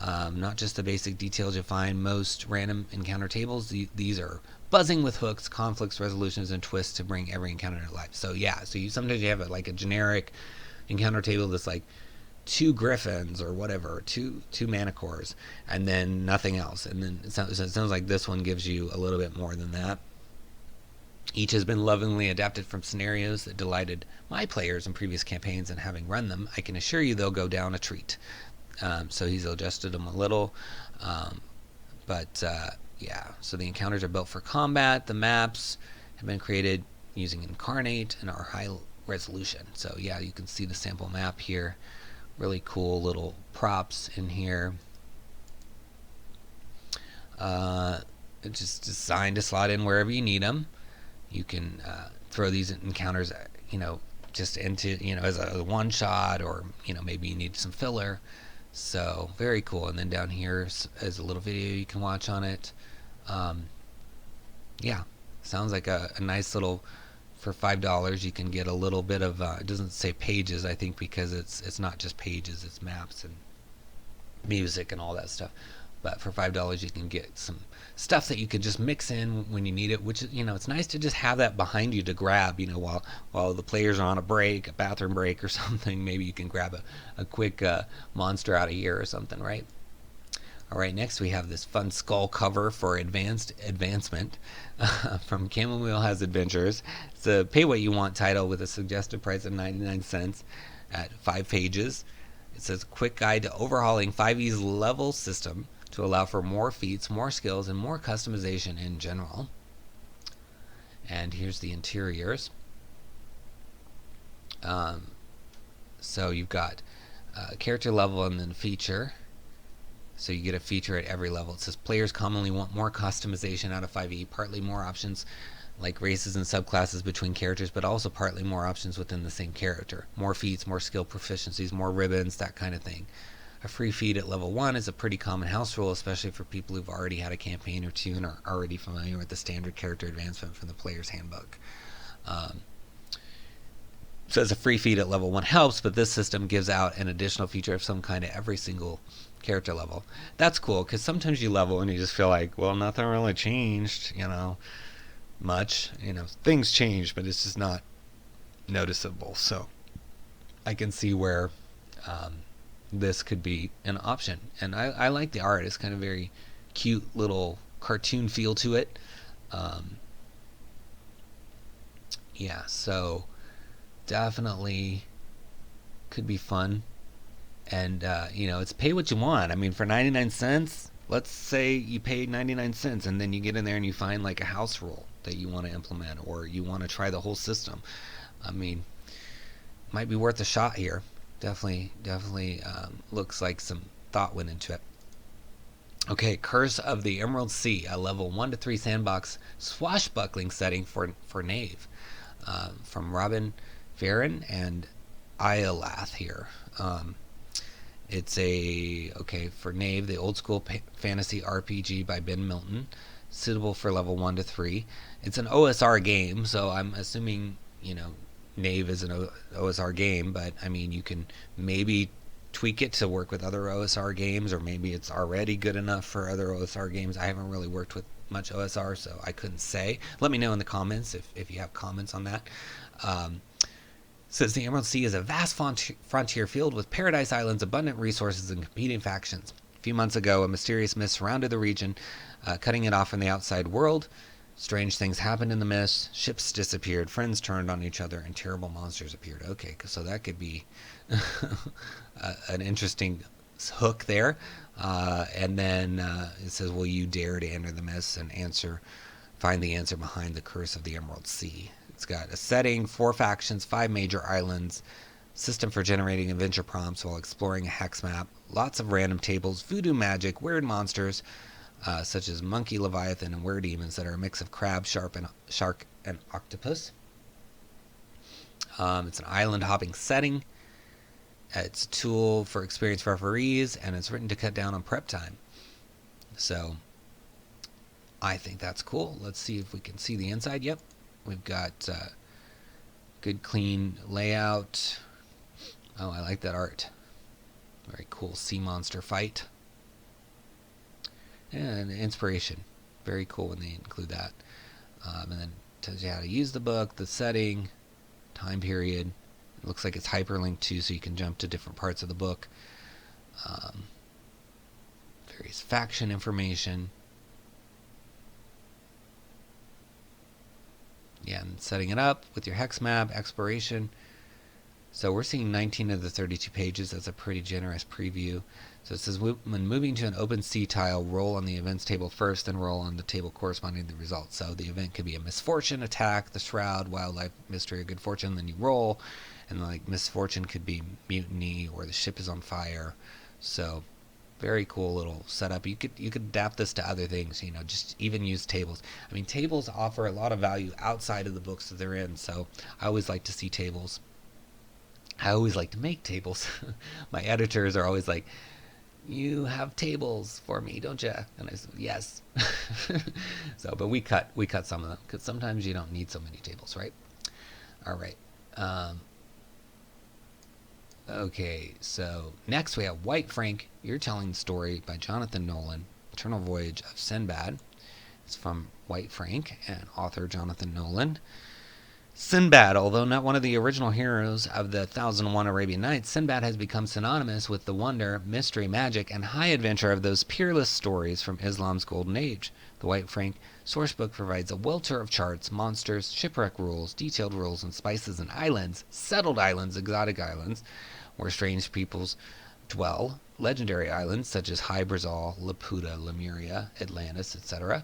not just the basic details you find most random encounter tables. These are buzzing with hooks, conflicts, resolutions, and twists to bring every encounter to life. So yeah, so sometimes you have a generic encounter table that's like 2 griffins or whatever, two manticores, and then nothing else. And then it sounds like this one gives you a little bit more than that. Each has been lovingly adapted from scenarios that delighted my players in previous campaigns, and having run them, I can assure you they'll go down a treat. So he's adjusted them a little, yeah, so the encounters are built for combat. The maps have been created using Incarnate and are high resolution. So yeah, you can see the sample map here. Really cool little props in here. It's just designed to slot in wherever you need them. You can throw these encounters, just into, as a one shot, or maybe you need some filler. So very cool. And then down here is a little video you can watch on it. Yeah, sounds like a nice little, for $5 you can get a little bit of, it doesn't say pages, I think, because it's not just pages, it's maps and music and all that stuff. But for $5 you can get some stuff that you could just mix in when you need it, which is, it's nice to just have that behind you to grab, while the players are on a break, a bathroom break or something. Maybe you can grab a quick monster out of here or something, right? Alright, next we have this fun skull cover for Advancement from Chamomile Has Adventures. It's a pay what you want title with a suggested price of 99 cents at 5 pages. It says quick guide to overhauling 5e's level system to allow for more feats, more skills, and more customization in general. And here's the interiors. So you've got character level and then feature. So you get a feature at every level. It says players commonly want more customization out of 5e, partly more options like races and subclasses between characters, but also partly more options within the same character. More feats, more skill proficiencies, more ribbons, that kind of thing. A free feat at level 1 is a pretty common house rule, especially for people who've already had a campaign or two and are already familiar with the standard character advancement from the player's handbook. So as a free feat at level 1 helps, but this system gives out an additional feature of some kind at every single character level. That's cool, because sometimes you level and you just feel like, well, nothing really changed, much. Things change, but it's just not noticeable. So I can see where this could be an option. And I like the art. It's kind of very cute little cartoon feel to it. Yeah, so definitely could be fun. And it's pay what you want. I mean, for 99 cents, let's say you pay 99 cents and then you get in there and you find like a house rule that you want to implement, or you want to try the whole system. I mean, might be worth a shot here. Definitely looks like some thought went into it. Okay, Curse of the Emerald Sea, a level 1 to 3 sandbox swashbuckling setting for Knave, from Robin Farren and Iolath here. It's for Knave, the old school fantasy RPG by Ben Milton, suitable for level 1 to 3. It's an OSR game, so I'm assuming, Knave is an OSR game, but I mean, you can maybe tweak it to work with other OSR games, or maybe it's already good enough for other OSR games. I haven't really worked with much OSR, so I couldn't say. Let me know in the comments if you have comments on that. Says the Emerald Sea is a vast frontier filled with paradise islands, abundant resources, and competing factions. A few months ago, a mysterious mist surrounded the region, cutting it off from the outside world. Strange things happened in the mist. Ships disappeared, friends turned on each other, and terrible monsters appeared. Okay, so that could be an interesting hook there. And then it says, will you dare to enter the mist and find the answer behind the curse of the Emerald Sea? It's got a setting, 4 factions, 5 major islands, system for generating adventure prompts while exploring a hex map, lots of random tables, voodoo magic, weird monsters, such as monkey, leviathan, and were-demons that are a mix of crab, shark, and octopus. It's an island-hopping setting. It's a tool for experienced referees, and it's written to cut down on prep time. So, I think that's cool. Let's see if we can see the inside. Yep. We've got good, clean layout. Oh, I like that art. Very cool sea monster fight. And inspiration. Very cool when they include that. And then it tells you how to use the book, the setting, time period. It looks like it's hyperlinked too, so you can jump to different parts of the book. Various faction information. Yeah, and setting it up with your hex map, exploration. So we're seeing 19 of the 32 pages. That's a pretty generous preview. So it says, when moving to an open sea tile, roll on the events table first, then roll on the table corresponding to the results. So the event could be a misfortune, attack, the shroud, wildlife, mystery, or good fortune. Then you roll, and like misfortune could be mutiny, or the ship is on fire. So very cool little setup. You could adapt this to other things, just even use tables. I mean, tables offer a lot of value outside of the books that they're in, so I always like to see tables. I always like to make tables. My editors are always like, you have tables for me, don't you? And I said, yes. But we cut some of them, because sometimes you don't need so many tables, right? All right. Okay, so next we have White Frank, You're Telling the Story by Jonathan Nolan, Eternal Voyage of Sinbad. It's from White Frank and author Jonathan Nolan. Sinbad, although not one of the original heroes of the 1001 Arabian Nights, Sinbad has become synonymous with the wonder, mystery, magic, and high adventure of those peerless stories from Islam's golden age. The White Frank sourcebook provides a welter of charts, monsters, shipwreck rules, detailed rules, and spices and islands, settled islands, exotic islands, where strange peoples dwell, legendary islands such as Hy-Brasil, Laputa, Lemuria, Atlantis, etc.,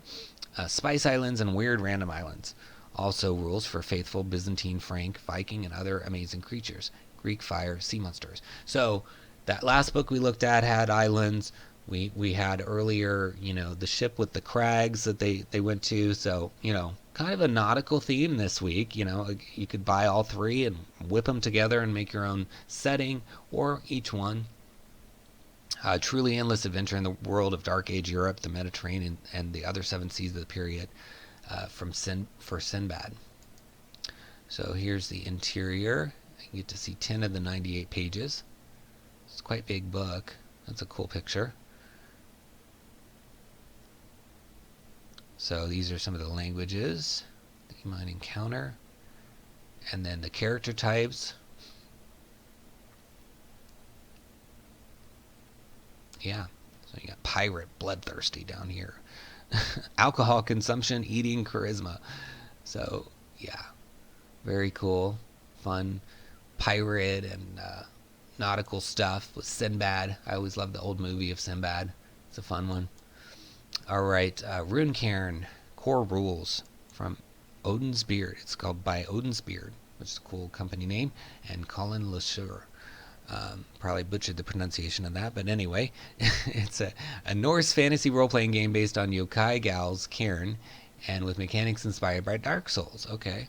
spice islands, and weird random islands. Also rules for faithful Byzantine, Frank, Viking, and other amazing creatures. Greek fire, sea monsters. So that last book we looked at had islands. We had earlier, the ship with the crags that they went to. So, kind of a nautical theme this week. You could buy all 3 and whip them together and make your own setting, or each one. Truly endless adventure in the world of Dark Age Europe, the Mediterranean, and the other 7 seas of the period. For Sinbad. So here's the interior. You get to see 10 of the 98 pages. It's quite a big book. That's a cool picture. So these are some of the languages that you might encounter. And then the character types. Yeah. So you got pirate, bloodthirsty down here. Alcohol consumption, eating, charisma. So, yeah. Very cool. Fun. Pirate and nautical stuff with Sinbad. I always love the old movie of Sinbad. It's a fun one. All right. Runecairn, Core Rules from Odin's Beard. It's called By Odin's Beard, which is a cool company name. And Colin LeSure. Probably butchered the pronunciation of that, but anyway, it's a Norse fantasy role-playing game based on yokai gals Cairn, and with mechanics inspired by Dark Souls. Okay.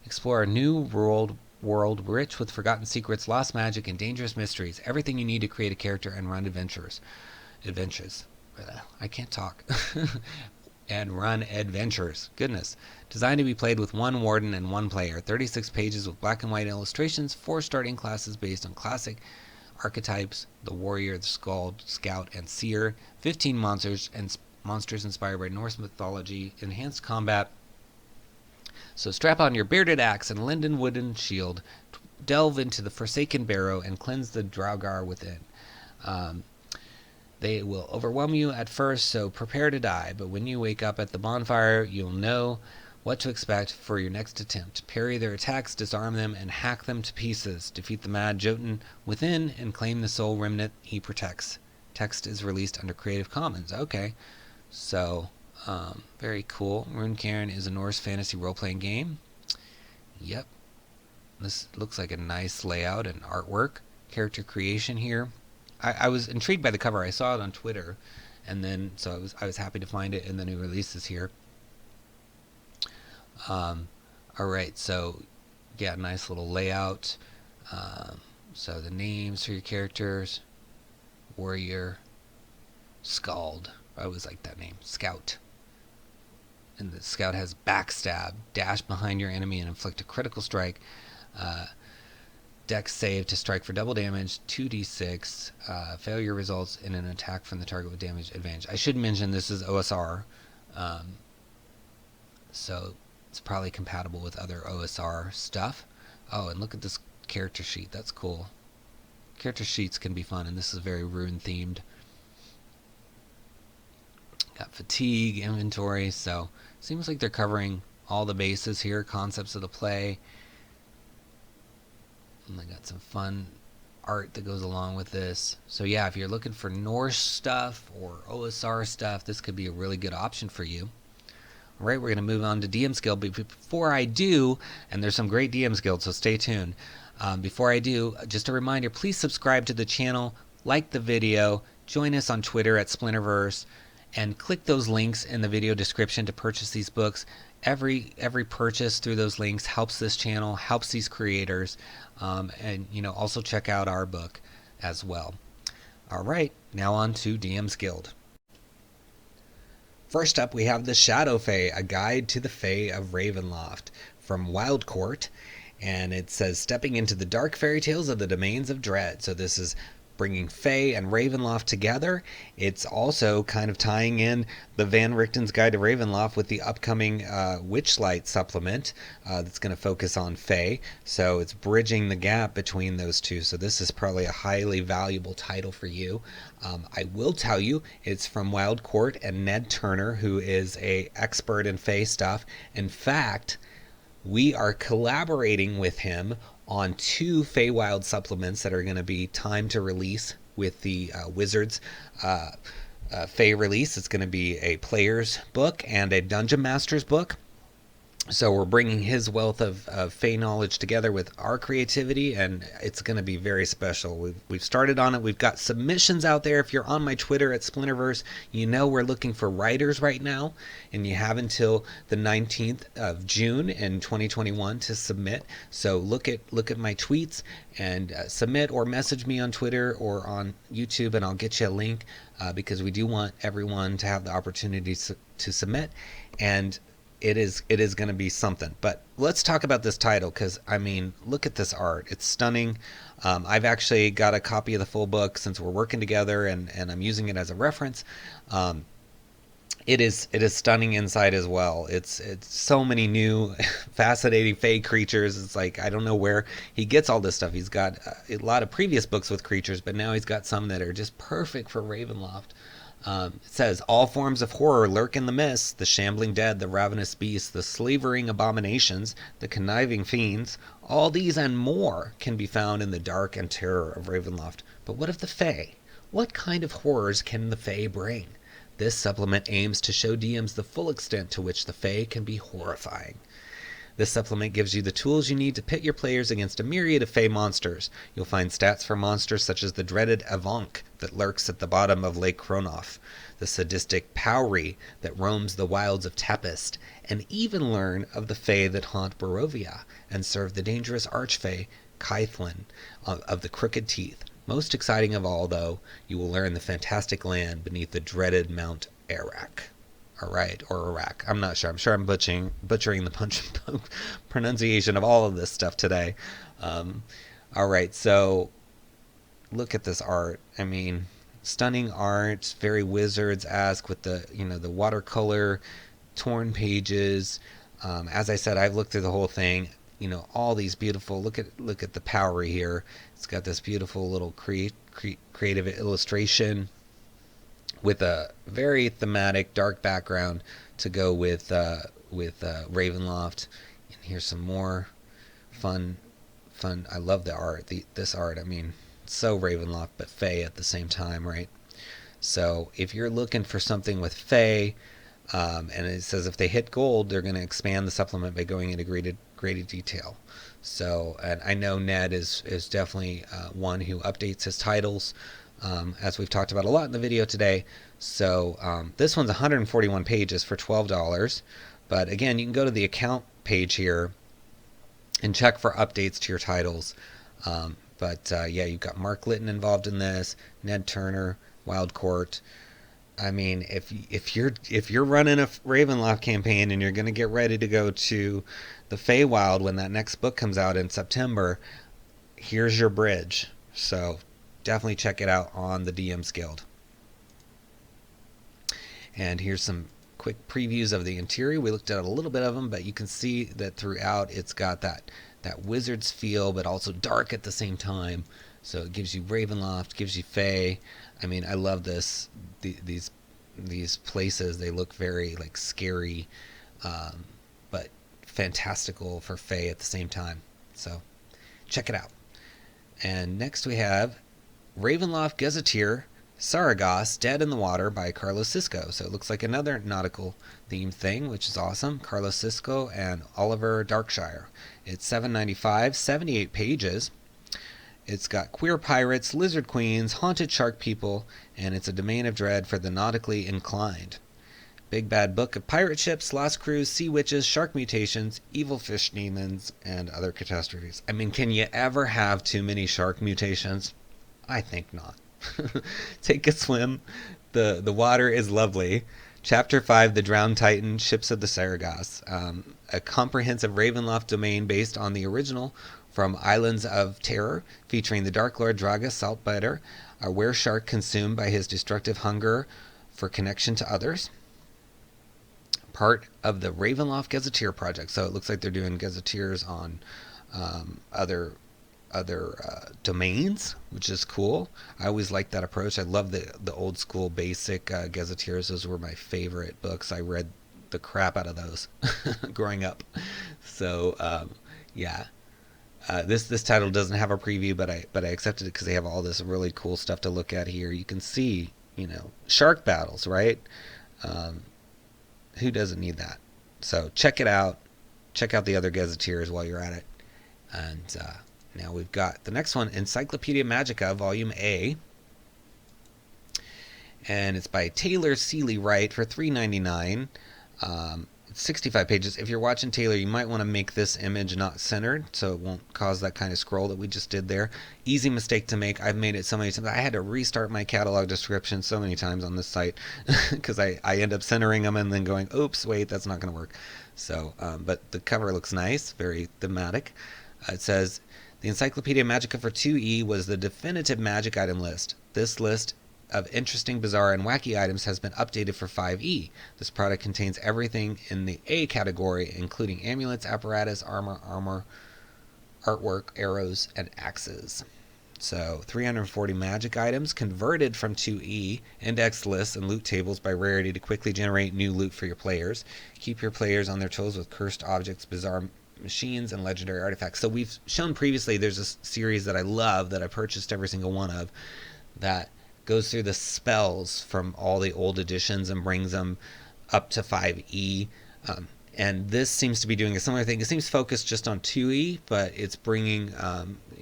Explore a new world rich with forgotten secrets, lost magic, and dangerous mysteries. Everything you need to create a character and run adventures. I can't talk. And run adventures. Goodness. Designed to be played with one warden and one player. 36 pages with black and white illustrations. 4 starting classes based on classic archetypes: the warrior, the skald, scout, and seer. 15 monsters inspired by Norse mythology. Enhanced combat. So strap on your bearded axe and linden wooden shield. Delve into the forsaken barrow and cleanse the Draugr within. They will overwhelm you at first, so prepare to die, but when you wake up at the bonfire, you'll know what to expect for your next attempt. Parry their attacks, disarm them, and hack them to pieces. Defeat the mad Jotun within and claim the soul remnant he protects. Text is released under Creative Commons. Okay, so very cool. Runecairn is a Norse fantasy role-playing game. Yep. This looks like a nice layout and artwork. Character creation here. I was intrigued by the cover. I saw it on Twitter, and then so I was happy to find it in the new releases here. All right, so yeah, nice little layout. So the names for your characters: warrior, skald. I always like that name. Scout. And the scout has backstab, dash behind your enemy and inflict a critical strike. Dex save to strike for double damage, 2d6. Failure results in an attack from the target with damage advantage. I should mention this is OSR, so it's probably compatible with other OSR stuff. Oh, and look at this character sheet. That's cool. Character sheets can be fun, and this is very rune themed. Got fatigue, inventory, so seems like they're covering all the bases here, concepts of the play. And they got some fun art that goes along with this. So yeah, if you're looking for Norse stuff or OSR stuff, this could be a really good option for you. All right, we're going to move on to DM Guild. But before I do, and there's some great DM Guild, so stay tuned. Before I do, just a reminder, please subscribe to the channel, like the video, join us on Twitter at Splinterverse, and click those links in the video description to purchase these books. Every purchase through those links helps this channel, helps these creators, and also check out our book as well. All right, now on to DM's Guild. First up, we have The Shadow Fae, a guide to the Fae of Ravenloft from Wildcourt, and it says stepping into the dark fairy tales of the domains of dread. So this is bringing Fae and Ravenloft together. It's also kind of tying in the Van Richten's Guide to Ravenloft with the upcoming Witchlight supplement that's going to focus on Fae. So it's bridging the gap between those two. So this is probably a highly valuable title for you. I will tell you, it's from Wildcourt and Ned Turner, who is an expert in Fae stuff. In fact, we are collaborating with him on 2 Feywild supplements that are going to be timed to release with the Wizards Fey release. It's going to be a player's book and a Dungeon Master's book. So we're bringing his wealth of Fey knowledge together with our creativity, and it's going to be very special. We've started on it. We've got submissions out there. If you're on my Twitter at Splinterverse, you know we're looking for writers right now, and you have until the 19th of June in 2021 to submit. So look at my tweets and submit, or message me on Twitter or on YouTube, and I'll get you a link because we do want everyone to have the opportunity to submit. And it is going to be something. But let's talk about this title, because I mean, look at this art. It's stunning. I've actually got a copy of the full book since we're working together, and I'm using it as a reference. It is stunning inside as well. It's so many new fascinating Fey creatures. It's like, I don't know where he gets all this stuff. He's got a lot of previous books with creatures, but now he's got some that are just perfect for Ravenloft. It says, all forms of horror lurk in the mists: the shambling dead, the ravenous beasts, the slavering abominations, the conniving fiends. All these and more can be found in the dark and terror of Ravenloft. But what of the Fae? What kind of horrors can the Fae bring? This supplement aims to show DMs the full extent to which the Fae can be horrifying. This supplement gives you the tools you need to pit your players against a myriad of Fey monsters. You'll find stats for monsters such as the dreaded 𝙁𝙗𝙢𝙀 that lurks at the bottom of Lake Kronoff, the sadistic 𝙬𝙬 that roams the wilds of Tapist, and even learn of the Fey that haunt Barovia and serve the dangerous archfey 𝙤𝙤𝙤𝙤 of the Crooked Teeth. Most exciting of all, though, you will learn the fantastic land beneath the dreaded Mount Arac. Alright, or Iraq. I'm not sure. I'm sure I'm butchering the pronunciation of all of this stuff today. Alright, so look at this art. I mean, stunning art, very Wizards-esque with the, the watercolor, torn pages. As I said, I've looked through the whole thing. All these beautiful, look at the power here. It's got this beautiful little creative illustration with a very thematic dark background to go with Ravenloft. And here's some more fun. I love the art. This art, I mean, so Ravenloft but Fey at the same time, right? So if you're looking for something with Fey, and it says if they hit gold, they're going to expand the supplement by going into greater detail. So, and I know Ned is definitely one who updates his titles, as we've talked about a lot in the video today. So this one's 141 pages for $12. But again, you can go to the account page here and check for updates to your titles. Yeah, you've got Mark Litton involved in this, Ned Turner, Wild Court. I mean, if you're running a Ravenloft campaign and you're going to get ready to go to the Feywild when that next book comes out in September, here's your bridge. So definitely check it out on the DM's Guild. And here's some quick previews of the interior. We looked at a little bit of them, but you can see that throughout it's got that Wizards feel, but also dark at the same time. So it gives you Ravenloft, gives you Fey. I mean, I love this. These places, they look very like scary, but fantastical for Fey at the same time. So check it out. And next we have Ravenloft Gazetteer, Saragos, Dead in the Water by Carlos Cisco. So it looks like another nautical themed thing, which is awesome. Carlos Cisco and Oliver Darkshire. It's $7.95, 78 pages. It's got queer pirates, lizard queens, haunted shark people, and it's a domain of dread for the nautically inclined. Big bad book of pirate ships, lost crews, sea witches, shark mutations, evil fish demons, and other catastrophes. I mean, can you ever have too many shark mutations? I think not. Take a swim. The water is lovely. Chapter 5, The Drowned Titan, Ships of the Saragos. A comprehensive Ravenloft domain based on the original from Islands of Terror, featuring the Dark Lord Draga Saltbiter, a were-shark consumed by his destructive hunger for connection to others. Part of the Ravenloft Gazetteer project. So it looks like they're doing gazetteers on other domains, which is cool. I always like that approach. I love the old school basic gazetteers. Those were my favorite books. I read the crap out of those growing up. So yeah. This title doesn't have a preview, but I accepted it because they have all this really cool stuff to look at here. You can see, shark battles, right? Who doesn't need that? So check it out. Check out the other gazetteers while you're at it. And now we've got the next one, Encyclopedia Magica, Volume A. And it's by Taylor Seeley Wright for $3.99. 65 pages. If you're watching Taylor, you might want to make this image not centered so it won't cause that kind of scroll that we just did there. Easy mistake to make. I've made it so many times. I had to restart my catalog description so many times on this site because I end up centering them and then going, oops, wait, that's not going to work. So, but the cover looks nice, very thematic. It says, the Encyclopedia Magica for 2E was the definitive magic item list. This list of interesting, bizarre, and wacky items has been updated for 5E. This product contains everything in the A category, including amulets, apparatus, armor, artwork, arrows, and axes. So 340 magic items converted from 2E, index lists and loot tables by rarity to quickly generate new loot for your players. Keep your players on their toes with cursed objects, bizarre machines, and legendary artifacts. So we've shown previously there's a series that I love that I purchased every single one of that goes through the spells from all the old editions and brings them up to 5E. And this seems to be doing a similar thing. It seems focused just on 2e, but it's bringing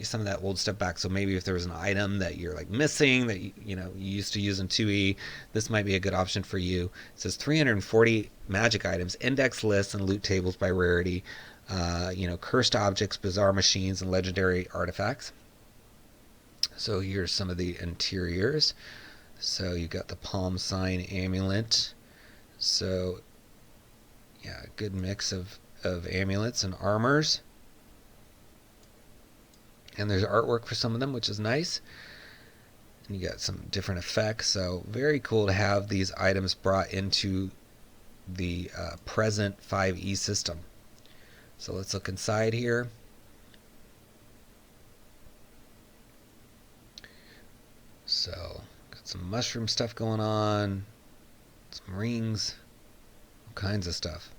some of that old stuff back. So maybe if there was an item that you're like missing that you used to use in 2e, this might be a good option for you. It says 340 magic items, index lists, and loot tables by rarity. Cursed objects, bizarre machines, and legendary artifacts. So here's some of the interiors. So you got the palm sign amulet. So yeah, a good mix of amulets and armors. And there's artwork for some of them, which is nice. And you got some different effects. So very cool to have these items brought into the present 5e system. So let's look inside here. So got some mushroom stuff going on, some rings, all kinds of stuff.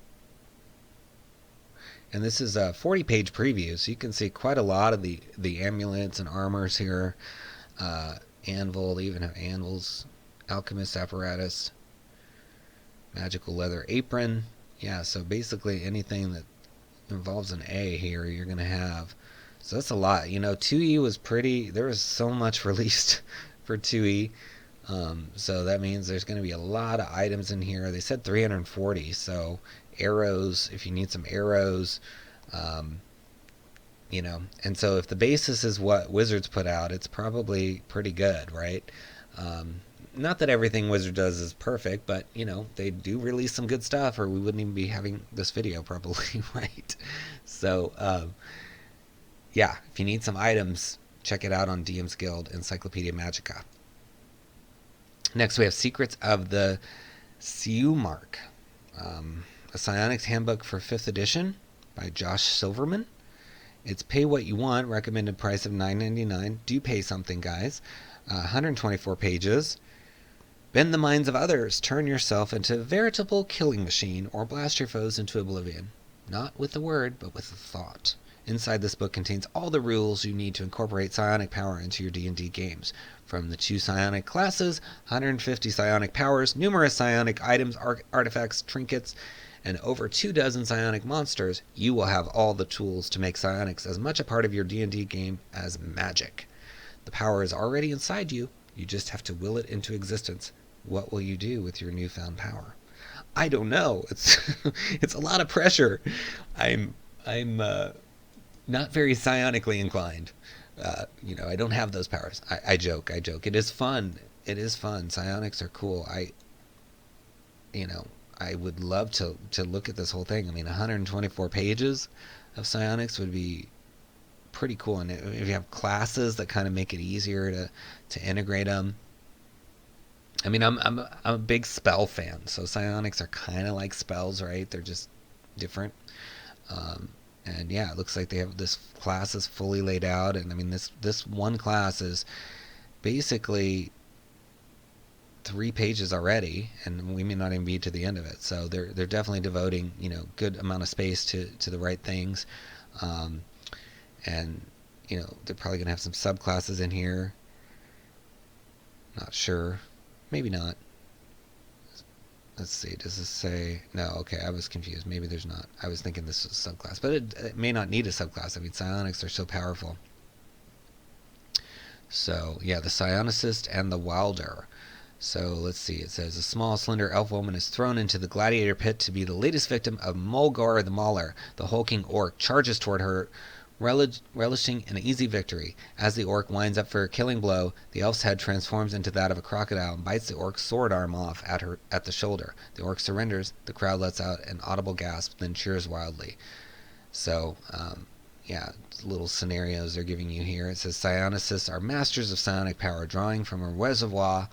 And this is a 40-page preview, so you can see quite a lot of the amulets and armors here. Anvil, they even have anvils, alchemist apparatus, magical leather apron. Yeah, so basically anything that involves an A here, you're going to have. So that's a lot. 2E was pretty, there was so much released for 2E. So that means there's going to be a lot of items in here. They said 340, so arrows, if you need some arrows, and so if the basis is what Wizards put out, it's probably pretty good, right? Not that everything Wizard does is perfect, but they do release some good stuff, or we wouldn't even be having this video probably, right? So yeah, if you need some items, check it out on DM's Guild Encyclopedia Magica. Next we have Secrets of the 𝙬𝙬, a Psionics Handbook for 5th edition by Josh Silverman. It's pay what you want, recommended price of $9.99. Do pay something, guys. 124 pages. Bend the minds of others. Turn yourself into a veritable killing machine, or blast your foes into oblivion. Not with a word, but with a thought. Inside this book contains all the rules you need to incorporate psionic power into your D&D games. From the 2 psionic classes, 150 psionic powers, numerous psionic items, artifacts, trinkets, and over 24 psionic monsters, you will have all the tools to make psionics as much a part of your D&D game as magic. The power is already inside you. You just have to will it into existence. What will you do with your newfound power? I don't know. It's a lot of pressure. I'm not very psionically inclined. I don't have those powers. I joke. It is fun. Psionics are cool. I would love to look at this whole thing. 124 pages of psionics would be pretty cool. And if you have classes that kind of make it easier to integrate them. I'm a big spell fan. So psionics are kind of like spells, right? They're just different. And yeah, it looks like they have this class is fully laid out, and this one class is basically 3 pages already, and we may not even be to the end of it. So they're definitely devoting good amount of space to the right things, and they're probably gonna have some subclasses in here. Not sure, maybe not. Let's see, does this say... No, okay, I was confused. Maybe there's not. I was thinking this was a subclass. But it may not need a subclass. Psionics are so powerful. So, yeah, the Psionicist and the Wilder. So, let's see. It says, a small, slender elf woman is thrown into the gladiator pit to be the latest victim of Mulgar the Mauler. The hulking orc charges toward her, relishing an easy victory. As the orc winds up for a killing blow, the elf's head transforms into that of a crocodile and bites the orc's sword arm off at the shoulder. The orc surrenders. The crowd lets out an audible gasp, then cheers wildly. So, yeah, little scenarios they're giving you here. It says, Psionicists are masters of psionic power, drawing from a reservoir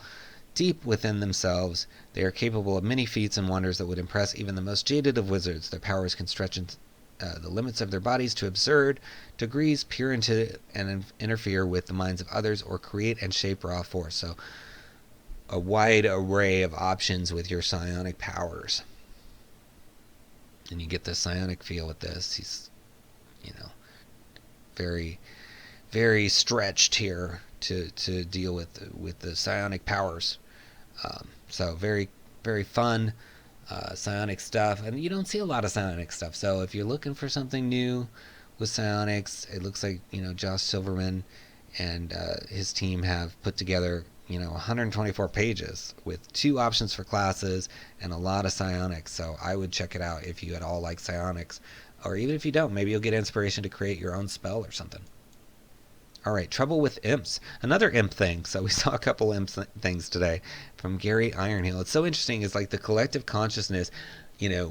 deep within themselves. They are capable of many feats and wonders that would impress even the most jaded of wizards. Their powers can stretch into the limits of their bodies to absurd degrees, peer into and interfere with the minds of others, or create and shape raw force. So a wide array of options with your psionic powers. And you get the psionic feel with this. He's, very, very stretched here to deal with the psionic powers. So very, very fun. psionic stuff, and you don't see a lot of psionic stuff. So if you're looking for something new with psionics, it looks like Josh Silverman and his team have put together 124 pages with 2 options for classes and a lot of psionics. So I would check it out if you at all like psionics, or even if you don't, maybe you'll get inspiration to create your own spell or something. All right, Trouble with Imps. Another imp thing. So we saw a couple imp things today from Gary Ironhill. It's so interesting. It's like the collective consciousness,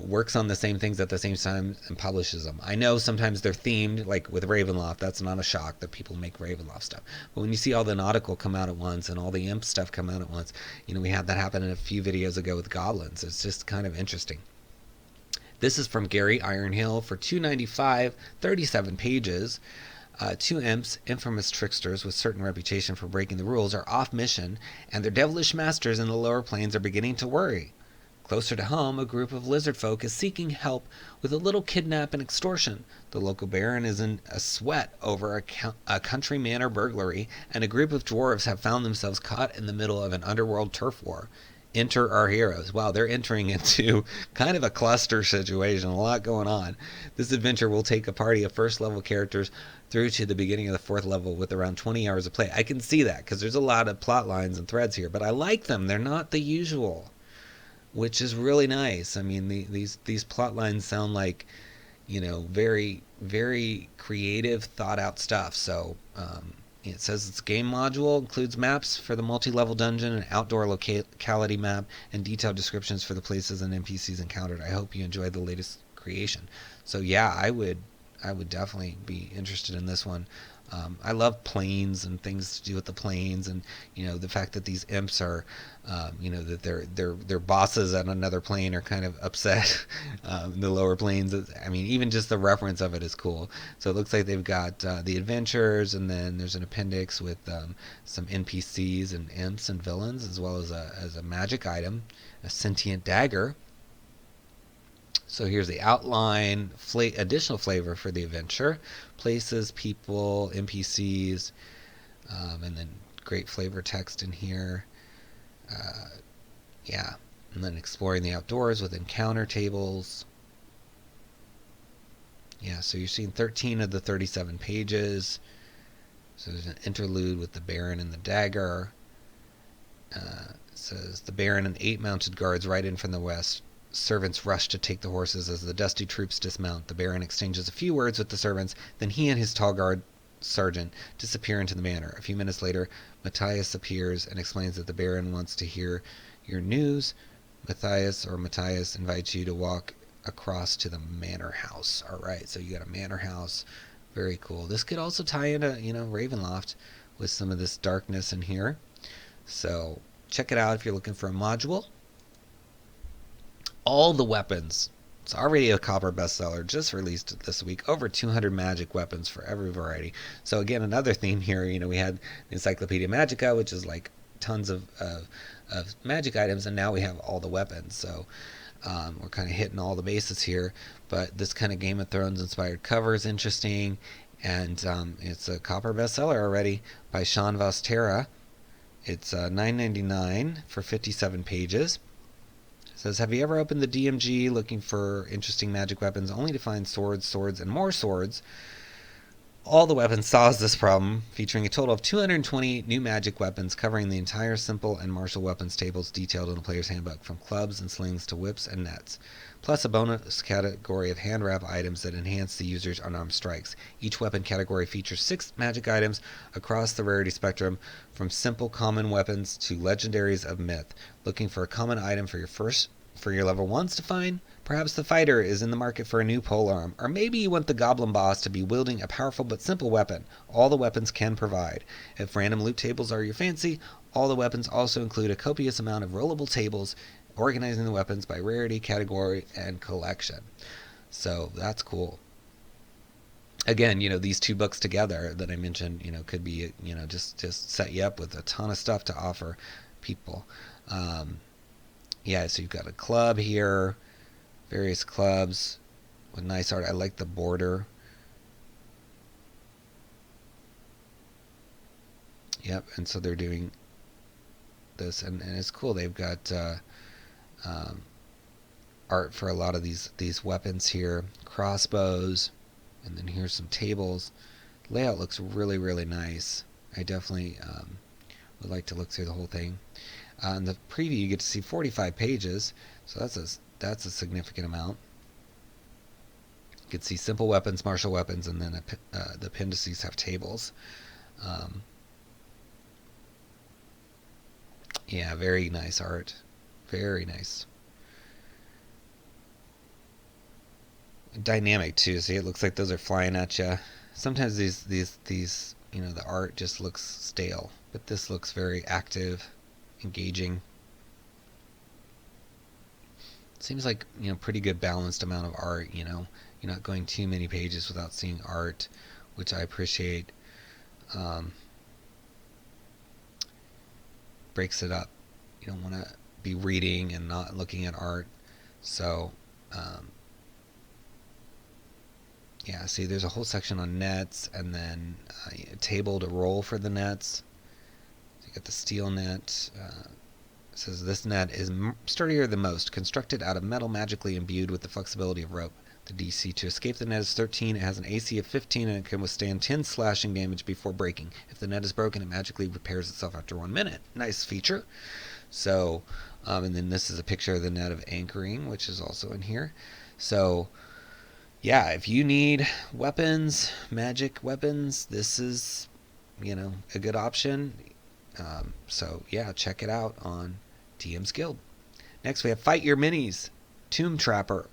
works on the same things at the same time and publishes them. I know sometimes they're themed, like with Ravenloft. That's not a shock that people make Ravenloft stuff. But when you see all the nautical come out at once and all the imp stuff come out at once, we had that happen in a few videos ago with goblins. It's just kind of interesting. This is from Gary Ironhill for $2.95, 37 pages. 2 imps, infamous tricksters with certain reputation for breaking the rules, are off mission, and their devilish masters in the lower planes are beginning to worry. Closer to home, a group of lizard folk is seeking help with a little kidnap and extortion. The local baron is in a sweat over a country manor burglary, and a group of dwarves have found themselves caught in the middle of an underworld turf war. Enter our heroes. Wow, they're entering into kind of a cluster situation, a lot going on. This adventure will take a party of first level characters through to the beginning of the 4th level with around 20 hours of play. I can see that because there's a lot of plot lines and threads here, but I like them. They're not the usual, which is really nice. I mean, these plot lines sound like, very, very creative, thought out stuff. So, it says its game module includes maps for the multi-level dungeon, an outdoor locality map, and detailed descriptions for the places and NPCs encountered. I hope you enjoyed the latest creation. So yeah, I would definitely be interested in this one. I love planes and things to do with the planes, and the fact that these imps are, that their bosses at another plane are kind of upset. The lower planes. I mean, even just the reference of it is cool. So it looks like they've got the adventures, and then there's an appendix with some NPCs and imps and villains, as well as a magic item, a sentient dagger. So here's the outline, additional flavor for the adventure, places, people, NPCs, and then great flavor text in here. Yeah, and then exploring the outdoors with encounter tables. Yeah, so you're seeing 13 of the 37 pages. So there's an interlude with the Baron and the dagger. It says the Baron and 8 mounted guards ride in from the west. Servants rush to take the horses as the dusty troops dismount. The Baron exchanges a few words with the servants, then he and his tall guard sergeant disappear into the manor. A few minutes later, Matthias appears and explains that the Baron wants to hear your news. Matthias invites you to walk across to the manor house. All right, so you got a manor house. Very cool. This could also tie into, Ravenloft with some of this darkness in here. So check it out if you're looking for a module. All the weapons. It's already a copper bestseller, just released this week. Over 200 magic weapons for every variety. So again, another theme here. We had the Encyclopedia Magica, which is like tons of magic items, and now we have all the weapons. So we're kind of hitting all the bases here. But this kind of Game of Thrones inspired cover is interesting, and it's a copper bestseller already by Sean Vostera. It's $9.99 for 57 pages. Says, have you ever opened the DMG looking for interesting magic weapons only to find swords, and more swords? All the weapons solves this problem, featuring a total of 220 new magic weapons covering the entire simple and martial weapons tables detailed in the player's handbook, from clubs and slings to whips and nets, plus a bonus category of hand wrap items that enhance the user's unarmed strikes. Each weapon category features 6 magic items across the rarity spectrum, from simple common weapons to legendaries of myth. Looking for a common item for your level 1s to find? Perhaps the fighter is in the market for a new polearm, or maybe you want the goblin boss to be wielding a powerful but simple weapon. All the weapons can provide. If random loot tables are your fancy, all the weapons also include a copious amount of rollable tables, organizing the weapons by rarity, category, and collection. So that's cool. Again, these 2 books together that I mentioned, could be, just set you up with a ton of stuff to offer people. Yeah, so you've got a club here, various clubs with nice art. I like the border. Yep, and so they're doing this, and it's cool. They've got art for a lot of these weapons here. Crossbows, and then here's some tables. Layout looks really, really nice. I definitely would like to look through the whole thing. In the preview, you get to see 45 pages, so that's a significant amount. You can see simple weapons, martial weapons, and then the appendices have tables. Yeah, very nice art. Very nice. Dynamic too. See, it looks like those are flying at you. Sometimes these the art just looks stale, but this looks very active, engaging. Seems like pretty good balanced amount of art. You're not going too many pages without seeing art, which I appreciate. Breaks it up. You don't want to be reading and not looking at art. So yeah, see, there's a whole section on nets, and then a table to roll for the nets. So you got the steel net. It says this net is sturdier than most, constructed out of metal magically imbued with the flexibility of rope. The DC to escape the net is 13. It has an AC of 15, and it can withstand 10 slashing damage before breaking. If the net is broken, it magically repairs itself after 1 minute. Nice feature. So, and then this is a picture of the net of anchoring, which is also in here. So, yeah, if you need weapons, magic weapons, this is, a good option. So, yeah, check it out on DM's Guild. Next, we have Fight Your Minis, Tomb Tapper,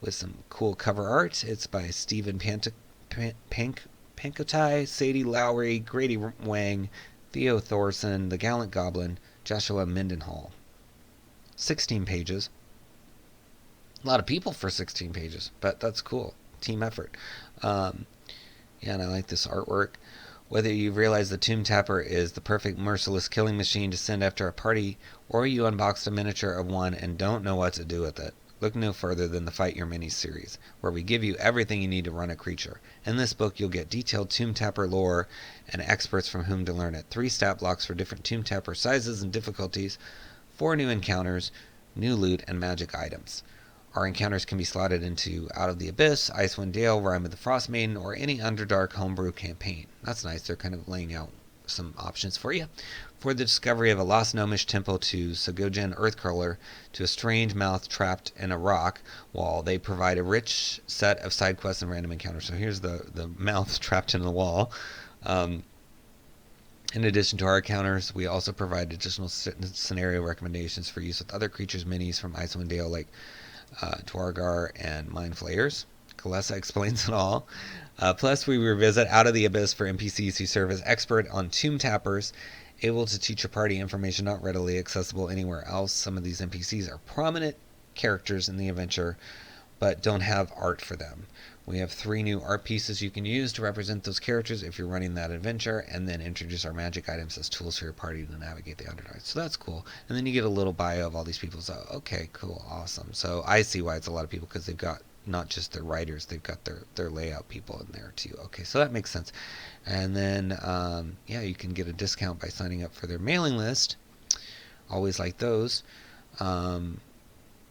with some cool cover art. It's by Stephen Pankotai, Sadie Lowry, Grady Wang, Theo Thorson, The Gallant Goblin, Joshua Mendenhall. 16 pages. A lot of people for 16 pages, but that's cool. Team effort. Yeah, and I like this artwork. Whether you realize the Tomb Tapper is the perfect merciless killing machine to send after a party, or you unboxed a miniature of one and don't know what to do with it, look no further than the Fight Your Minis series, where we give you everything you need to run a creature. In this book, you'll get detailed Tomb Tapper lore and experts from whom to learn it. 3 stat blocks for different Tomb Tapper sizes and difficulties, 4 new encounters, new loot, and magic items. Our encounters can be slotted into Out of the Abyss, Icewind Dale, Rime of the Frost Maiden, or any Underdark homebrew campaign. That's nice. They're kind of laying out some options for you. For the discovery of a lost gnomish temple to Sagogen Earthcrawler to a strange mouth trapped in a rock wall, they provide a rich set of side quests and random encounters. So here's the mouth trapped in the wall. In addition to our encounters, we also provide additional scenario recommendations for use with other creatures minis from Icewind Dale, like Dwargar and Mind Flayers. Kalessa explains it all. Plus, we revisit Out of the Abyss for NPCs who serve as expert on Tomb Tappers, able to teach your party information not readily accessible anywhere else. Some of these NPCs are prominent characters in the adventure, but don't have art for them. We have 3 new art pieces you can use to represent those characters if you're running that adventure, and then introduce our magic items as tools for your party to navigate the Underdark. So that's cool. And then you get a little bio of all these people. So, okay, cool, awesome. So I see why it's a lot of people, because they've got not just their writers, they've got their layout people in there too. Okay, so that makes sense. And then, yeah, you can get a discount by signing up for their mailing list. Always like those. Yeah,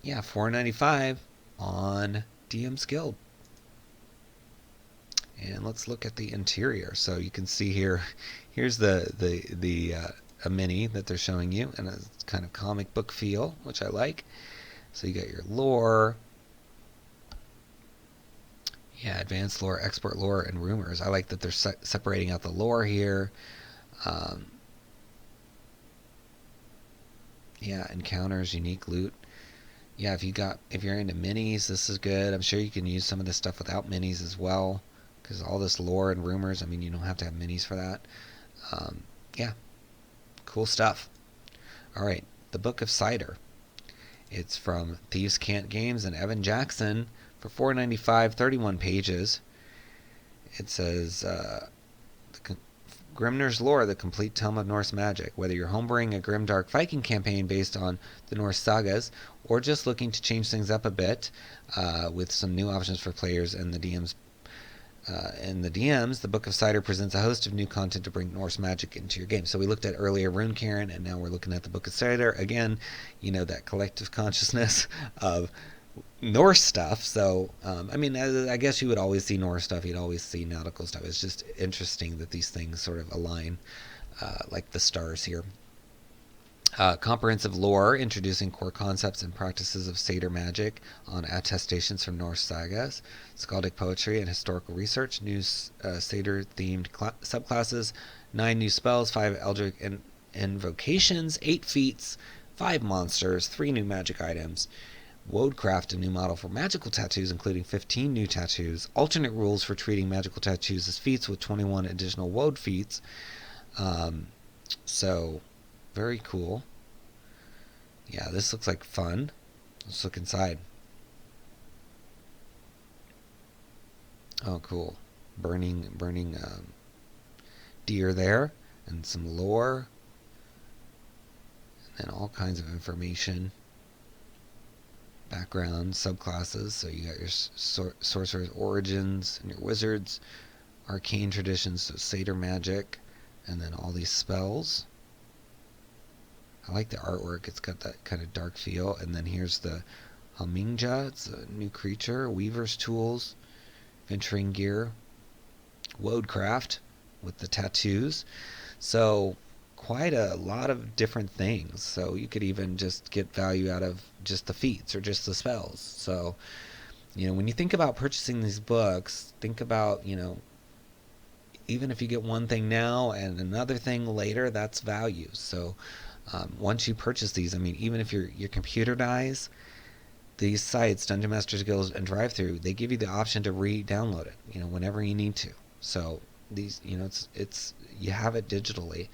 $4.95 on DM's Guild. And let's look at the interior. So you can see here, here's a mini that they're showing you, and it's kind of comic book feel, which I like. So you got your lore. Yeah, advanced lore, expert lore, and rumors. I like that they're separating out the lore here. Yeah, encounters, unique loot. Yeah, if you're into minis, this is good. I'm sure you can use some of this stuff without minis as well, because all this lore and rumors, I mean, you don't have to have minis for that. Yeah, cool stuff. All right, the Book of Cider. It's from Thieves Cant Games and Evan Jackson for $4.95, 31 pages. It says, Grimner's Lore, the complete tome of Norse magic. Whether you're homebrewing a grimdark Viking campaign based on the Norse sagas, or just looking to change things up a bit with some new options for players and the DM's In the DMs, the Book of Cider presents a host of new content to bring Norse magic into your game. So we looked at earlier Rune Cairn, and now we're looking at the Book of Cider. Again, you know, that collective consciousness of Norse stuff. So, I mean, I guess you would always see Norse stuff. You'd always see nautical stuff. It's just interesting that these things sort of align like the stars here. Comprehensive lore, introducing core concepts and practices of satyr magic on attestations from Norse sagas, skaldic poetry, and historical research. New satyr-themed subclasses, 9 new spells, 5 eldritch invocations, 8 feats, 5 monsters, 3 new magic items. Woadcraft, a new model for magical tattoos, including 15 new tattoos. Alternate rules for treating magical tattoos as feats with 21 additional woad feats. So, very cool. Yeah, this looks like fun. Let's look inside. Oh, cool. Burning deer there, and some lore, and then all kinds of information. Background, subclasses. So you got your sorcerer's origins and your wizards, arcane traditions, so satyr magic, and then all these spells. I like the artwork. It's got that kind of dark feel. And then here's the 𝙬𝙤𝙩𝙬𝙧𝙫. It's a new creature. Weaver's tools, venturing gear, woadcraft with the tattoos. So quite a lot of different things. So you could even just get value out of just the feats or just the spells. So, you know, when you think about purchasing these books, think about, you know, even if you get one thing now and another thing later, that's value. So once you purchase these, I mean, even if your computer dies, these sites, Dungeon Masters Guild and DriveThru, they give you the option to re-download it, you know, whenever you need to. So these, you know, it's you have it digitally,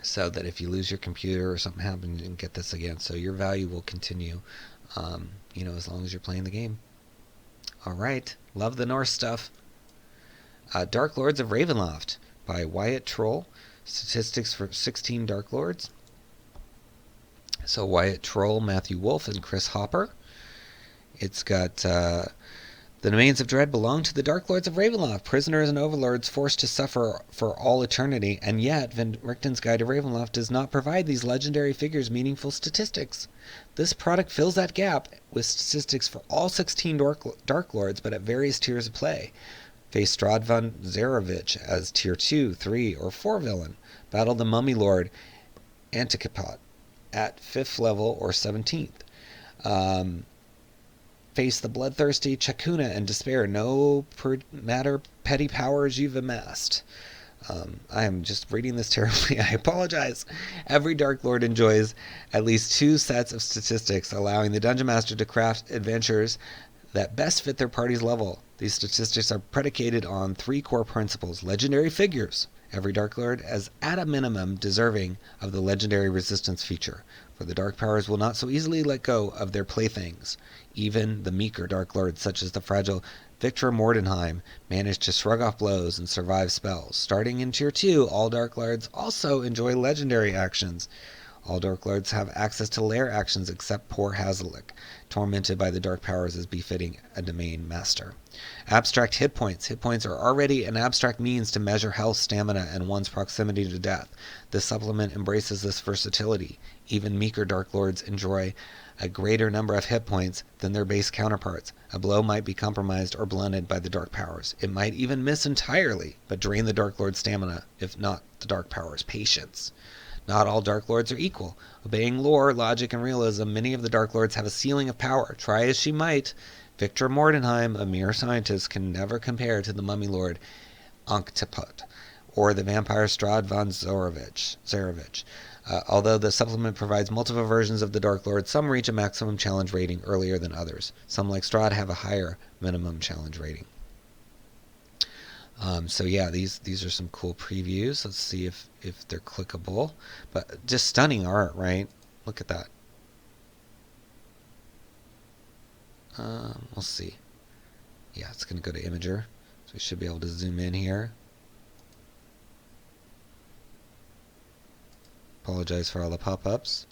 so that if you lose your computer or something happens, you can get this again. So your value will continue, you know, as long as you're playing the game. All right, love the Norse stuff. Darklords of Ravenloft by Wyatt Troll. Statistics for 16 Darklords. So Wyatt Troll, Matthew Wolfe, and Chris Hopper. It's got the domains of dread belong to the Darklords of Ravenloft, prisoners and overlords forced to suffer for all eternity, and yet Van Richten's Guide to Ravenloft does not provide these legendary figures meaningful statistics. This product fills that gap with statistics for all 16 Darklords, but at various tiers of play. Face Stradvan Zarovich as Tier 2, 3, or 4 villain. Battle the Mummy Lord Antikapot at 5th level or 17th. Face the bloodthirsty Chacuna and despair no matter petty powers you've amassed. I am just reading this terribly. I apologize. Every Dark Lord enjoys at least 2 sets of statistics, allowing the Dungeon Master to craft adventures that best fit their party's level. These statistics are predicated on 3 core principles. Legendary figures. Every Dark Lord is at a minimum deserving of the legendary resistance feature, for the Dark Powers will not so easily let go of their playthings. Even the meeker Dark Lords, such as the fragile Victor Mordenheim, manage to shrug off blows and survive spells. Starting in Tier 2, all Dark Lords also enjoy legendary actions. All Dark Lords have access to lair actions except poor Hazelik, tormented by the Dark Powers as befitting a domain master. Abstract hit points. Hit points are already an abstract means to measure health, stamina, and one's proximity to death. This supplement embraces this versatility. Even meeker Dark Lords enjoy a greater number of hit points than their base counterparts. A blow might be compromised or blunted by the Dark Powers. It might even miss entirely, but drain the Dark Lord's stamina, if not the Dark Powers' patience. Not all Dark Lords are equal. Obeying lore, logic, and realism, many of the Dark Lords have a ceiling of power. Try as she might, Victor Mordenheim, a mere scientist, can never compare to the Mummy Lord Anktapot or the vampire Stradvan Zarovich. Although the supplement provides multiple versions of the Dark Lord, some reach a maximum challenge rating earlier than others. Some, like Strahd, have a higher minimum challenge rating. So yeah, these are some cool previews. Let's see if they're clickable. But just stunning art, right? Look at that. We'll see. Yeah, it's going to go to Imager. So we should be able to zoom in here. Apologize for all the pop-ups.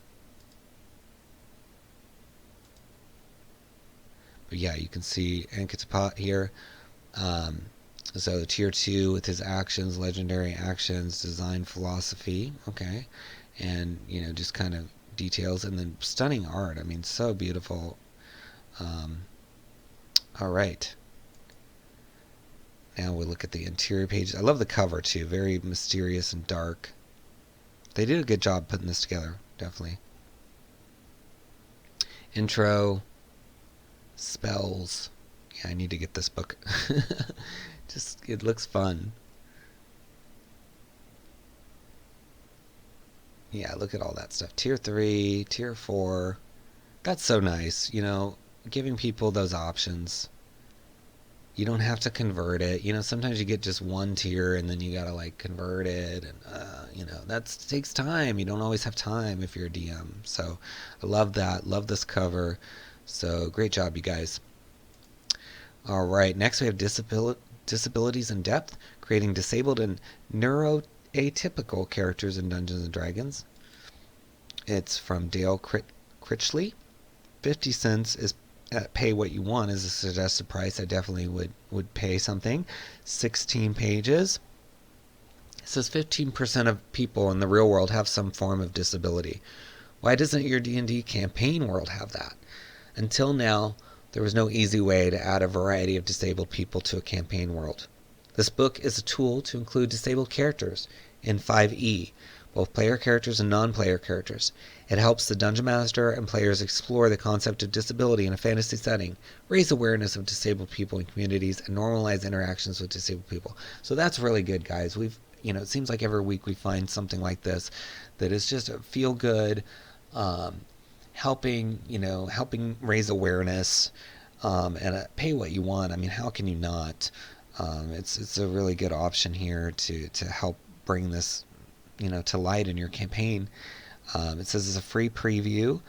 yeah, you can see 𝙤𝙘𝙀 here. So tier 2 with his actions, legendary actions, design philosophy, okay, and just kind of details, and then stunning art. I mean, so beautiful. All right. Now we'll look at the interior pages. I love the cover too, very mysterious and dark. They did a good job putting this together, definitely. Intro, spells. Yeah, I need to get this book. Just, it looks fun. Yeah, look at all that stuff. Tier 3, Tier 4. That's so nice, giving people those options. You don't have to convert it. Sometimes you get just one tier and then you gotta like convert it, and that takes time. You don't always have time if you're a DM. So I love that. Love this cover. So great job, you guys. All right, next we have Disabilities in Depth, creating disabled and neuroatypical characters in Dungeons and Dragons. It's from Dale Critchley. 50 cents is pay what you want is a suggested price. I definitely would pay something. 16 pages. It says 15% of people in the real world have some form of disability. Why doesn't your D&D campaign world have that? Until now, there was no easy way to add a variety of disabled people to a campaign world. This book is a tool to include disabled characters in 5e, both player characters and non-player characters. It helps the Dungeon Master and players explore the concept of disability in a fantasy setting, raise awareness of disabled people in communities, and normalize interactions with disabled people. So that's really good, guys. It seems like every week we find something like this that is just a feel good, helping raise awareness, and pay what you want. I mean, how can you not? It's a really good option here to help bring this to light in your campaign. It says it's a free preview.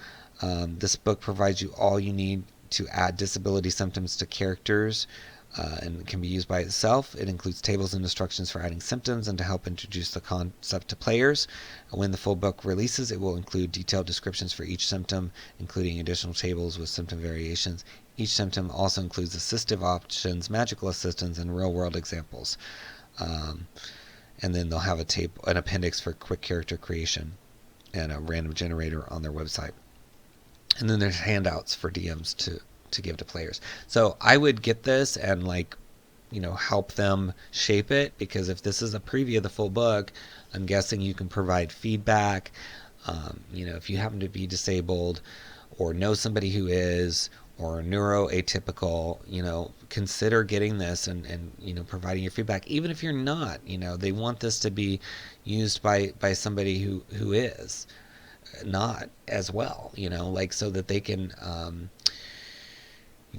This book provides you all you need to add disability symptoms to characters, and it can be used by itself. It includes tables and instructions for adding symptoms and to help introduce the concept to players. When the full book releases, it will include detailed descriptions for each symptom, including additional tables with symptom variations. Each symptom also includes assistive options, magical assistance, and real-world examples. And then they'll have an appendix for quick character creation and a random generator on their website. And then there's handouts for DMs to give to players. So I would get this and help them shape it, because if this is a preview of the full book, I'm guessing you can provide feedback. If you happen to be disabled or know somebody who is, or neuroatypical, consider getting this and providing your feedback. Even if you're not, they want this to be used by somebody who is not as well, so that they can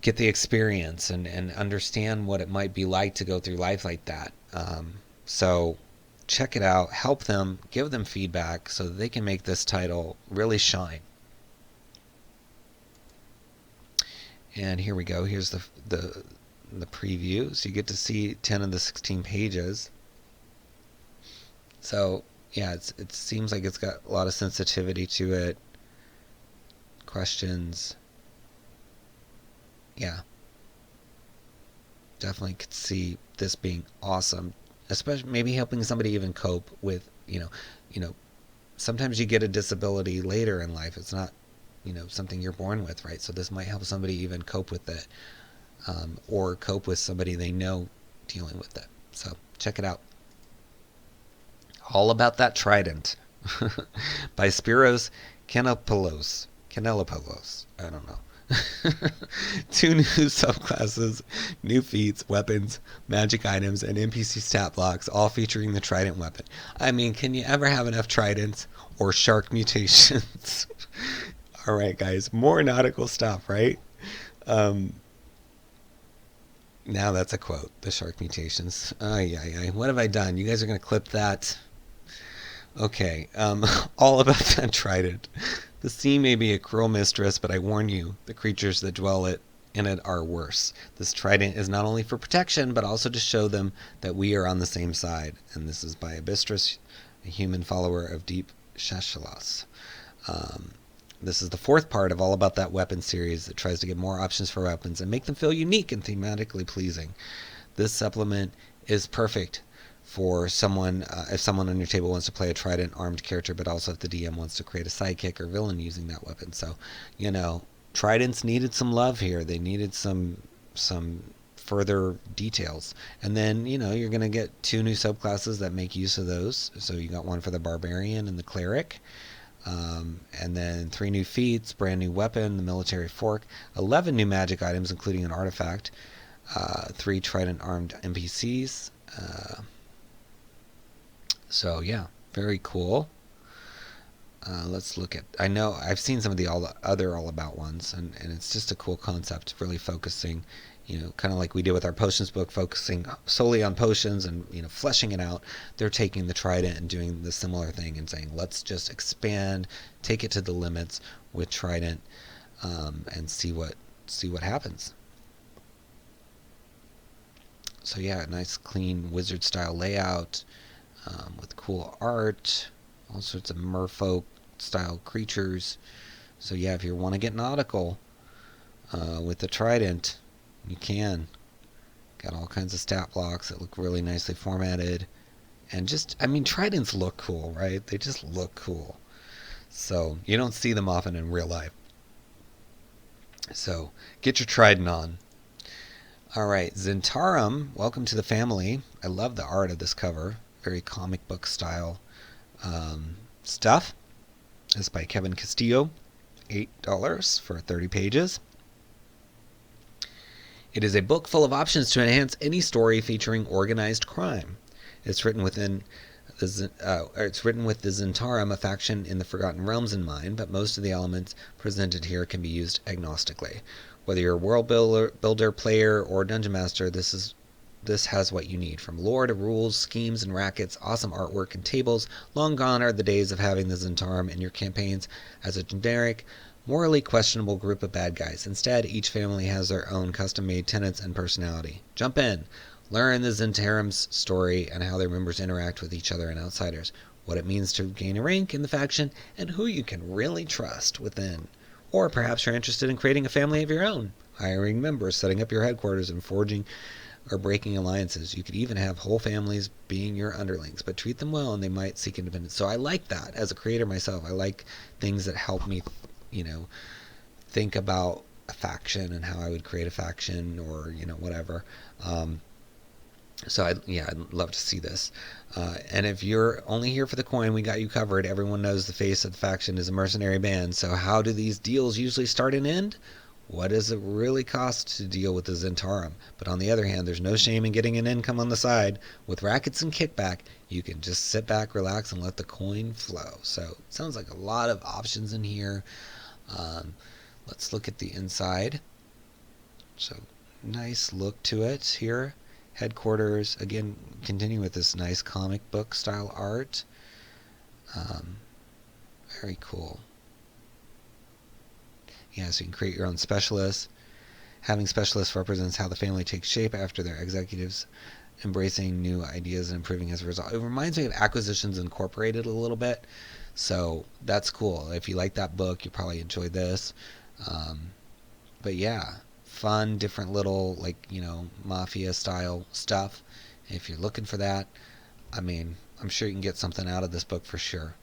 get the experience and understand what it might be like to go through life like that. So check it out, help them, give them feedback so that they can make this title really shine. And here we go. Here's the preview. So you get to see 10 of the 16 pages. So yeah, it seems like it's got a lot of sensitivity to it. Questions. Yeah. Definitely could see this being awesome. Especially maybe helping somebody even cope with, sometimes you get a disability later in life. It's not something you're born with, right? So this might help somebody even cope with it, or cope with somebody they know dealing with it. So check it out. All About That Trident by Spiros Kanellopoulos. I don't know. 2 new subclasses, new feats, weapons, magic items, and NPC stat blocks, all featuring the Trident weapon. I mean, can you ever have enough Tridents or shark mutations? All right, guys, more nautical stuff, right? Now that's a quote, the shark mutations. What have I done? You guys are going to clip that. Okay, all about that trident. The sea may be a cruel mistress, but I warn you, the creatures that dwell in it are worse. This trident is not only for protection, but also to show them that we are on the same side. And this is by Abystris, a human follower of Deep Sheshalos. This is the fourth part of All About That Weapon series that tries to get more options for weapons and make them feel unique and thematically pleasing. This supplement is perfect for someone, if someone on your table wants to play a Trident armed character, but also if the DM wants to create a sidekick or villain using that weapon. So, you know, Tridents needed some love here. They needed some further details. And then, you know, you're going to get 2 new subclasses that make use of those. So you got one for the Barbarian and the Cleric. And then 3 new feats, brand new weapon, the Military Fork, 11 new magic items, including an artifact, 3 Trident armed NPCs. So yeah, very cool. Let's look at, I know I've seen some of the other All About ones, and it's just a cool concept, really focusing, you know, kind of like we did with our potions book, focusing solely on potions and, you know, fleshing it out. They're taking the Trident and doing the similar thing and saying, let's just expand, take it to the limits with Trident, and see what happens. So yeah, nice clean wizard style layout, with cool art, all sorts of merfolk style creatures. So yeah, if you want to get nautical with the Trident, you can. Got all kinds of stat blocks that look really nicely formatted. And just, I mean, Tridents look cool, right? They just look cool. So you don't see them often in real life. So get your Trident on. All right, Zhentarim, welcome to the family. I love the art of this cover. Very comic book style stuff. This is by Kevin Castillo. $8 for 30 pages. It is a book full of options to enhance any story featuring organized crime. It's written with the Zhentarim, a faction in the Forgotten Realms, in mind, but most of the elements presented here can be used agnostically. Whether you're a world builder, player, or dungeon master, this has what you need. From lore to rules, schemes, and rackets, awesome artwork, and tables. Long gone are the days of having the Zhentarim in your campaigns as a generic, morally questionable group of bad guys. Instead, each family has their own custom-made tenets and personality. Jump in. Learn the Zhentarim's story and how their members interact with each other and outsiders, what it means to gain a rank in the faction, and who you can really trust within. Or perhaps you're interested in creating a family of your own, hiring members, setting up your headquarters, and forging or breaking alliances. You could even have whole families being your underlings, but treat them well and they might seek independence. So I like that as a creator myself. I like things that help me, you know, think about a faction and how I would create a faction, or, you know, whatever. So I'd love to see this. And if you're only here for the coin, we got you covered. Everyone knows the face of the faction is a mercenary band. So how do these deals usually start and end? What does it really cost to deal with the Zhentarim? But on the other hand, there's no shame in getting an income on the side. With rackets and kickback, you can just sit back, relax, and let the coin flow. So it sounds like a lot of options in here. Let's look at the inside. So nice look to it here. Headquarters, again, continuing with this nice comic book style art. Very cool. Yeah, so you can create your own specialists. Having specialists represents how the family takes shape after their executives embracing new ideas and improving as a result. It reminds me of Acquisitions Incorporated a little bit. So that's cool. If you like that book, you probably enjoyed this. But yeah, fun, different little, like, you know, mafia style stuff. If you're looking for that, I mean, I'm sure you can get something out of this book for sure.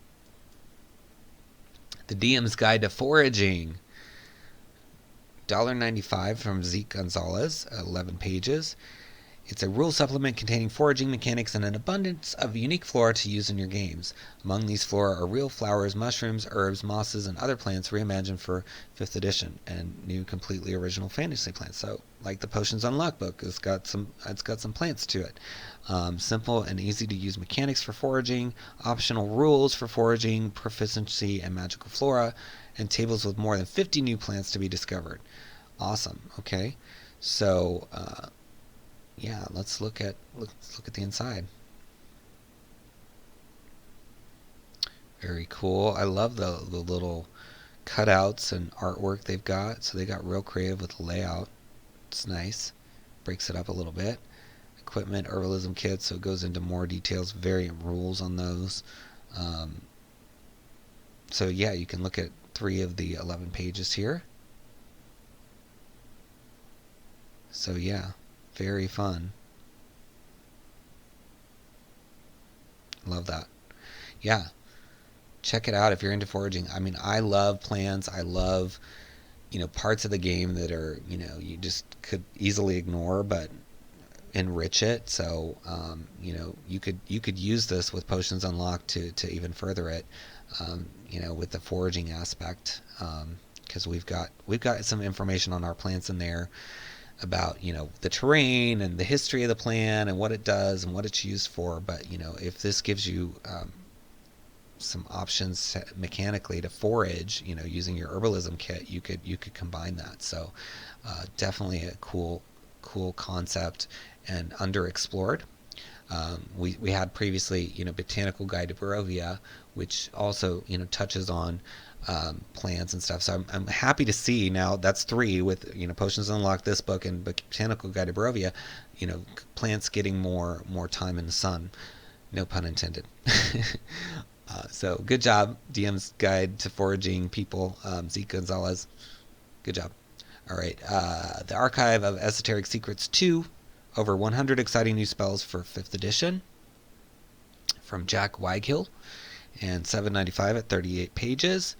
The DM's Guide to Foraging. $1.95 from Zeke Gonzalez, 11 pages. It's a rule supplement containing foraging mechanics and an abundance of unique flora to use in your games. Among these flora are real flowers, mushrooms, herbs, mosses, and other plants reimagined for 5th edition, and new completely original fantasy plants. So, like the Potions Unlocked book, it's got some plants to it. Simple and easy to use mechanics for foraging, optional rules for foraging, proficiency, and magical flora, and tables with more than 50 new plants to be discovered. Awesome. Okay, so yeah, let's look at the inside. Very cool. I love the little cutouts and artwork they've got. So they got real creative with the layout. It's nice. Breaks it up a little bit. Equipment, herbalism kits, so it goes into more details, variant rules on those. So yeah, you can look at 3 of the 11 pages here. So yeah, very fun. Love that. Yeah, check it out if you're into foraging. I mean, I love plans. I love, parts of the game that are, you just could easily ignore, but enrich it. So, you could use this with Potions Unlocked to even further it, with the foraging aspect, because we've got some information on our plants in there about the terrain and the history of the plan and what it does and what it's used for. But if this gives you some options mechanically to forage, using your herbalism kit, you could combine that. So definitely a cool concept and underexplored. We had previously Botanical Guide to Barovia, which also touches on plants and stuff. So I'm happy to see now that's 3 with Potions Unlocked, this book, and Botanical Guide to Barovia, plants getting more time in the sun, no pun intended. So good job, DM's Guide to Foraging people, Zeke Gonzalez, good job. All right, the Archive of Esoteric Secrets 2, over 100 exciting new spells for 5th edition, from Jack Weighill, and $7.95 at 38 pages.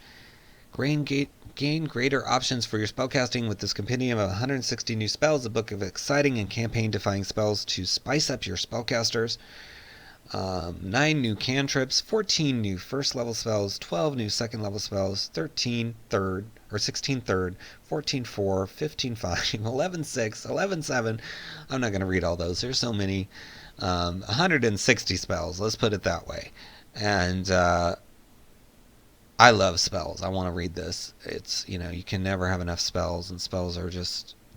Gain greater options for your spellcasting with this compendium of 160 new spells, a book of exciting and campaign-defying spells to spice up your spellcasters. 9 new cantrips, 14 new first-level spells, 12 new second-level spells, 13 third, or 16 third, 14 4, 15 5, 11 6, 11 7. I'm not going to read all those. There's so many. 160 spells, let's put it that way. And I love spells. I want to read this. It's, you can never have enough spells, and spells are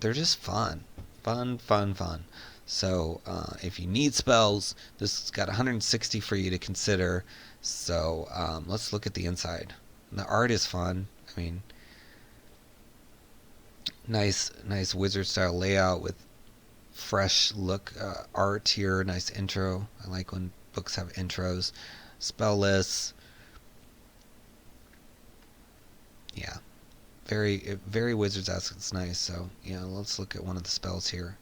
they're just fun. Fun. So if you need spells, this has got 160 for you to consider. So let's look at the inside. The art is fun. I mean, nice wizard style layout with fresh look art here. Nice intro. I like when books have intros. Spell lists. Yeah, very Wizards-esque. It's nice. So let's look at one of the spells here.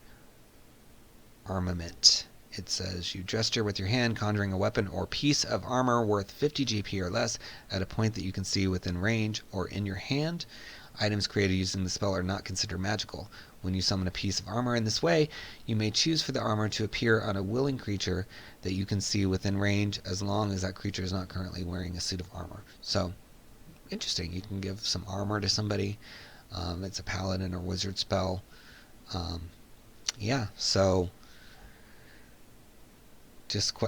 Armament. It says you gesture with your hand, conjuring a weapon or piece of armor worth 50 GP or less at a point that you can see within range or in your hand. Items created using the spell are not considered magical. When you summon a piece of armor in this way, you may choose for the armor to appear on a willing creature that you can see within range, as long as that creature is not currently wearing a suit of armor. So, interesting. You can give some armor to somebody. It's a paladin or wizard spell. Yeah, so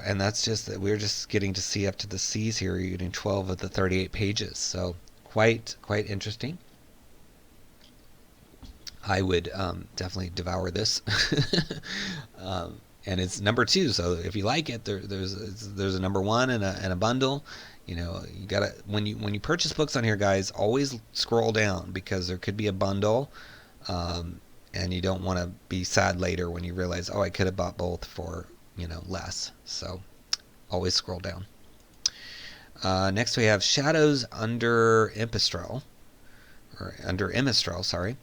and that's just that we're just getting to see up to the C's here. You're getting 12 of the 38 pages. So quite interesting. I would definitely devour this. And it's number 2, so if you like it, there's a number 1 and a bundle. You gotta, when you purchase books on here, guys, always scroll down, because there could be a bundle, and you don't want to be sad later when you realize, I could have bought both for less. So always scroll down. Next we have Shadows Under Emystrell, sorry,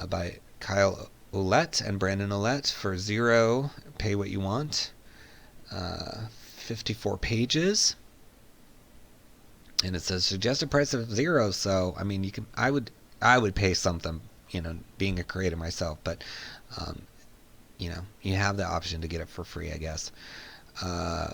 by Kyle Ouellette and Brandon Ouellette for 0. Pay what you want. 54 pages. And it says suggested price of 0. So I mean, I would pay something, being a creator myself, but you have the option to get it for free, I guess.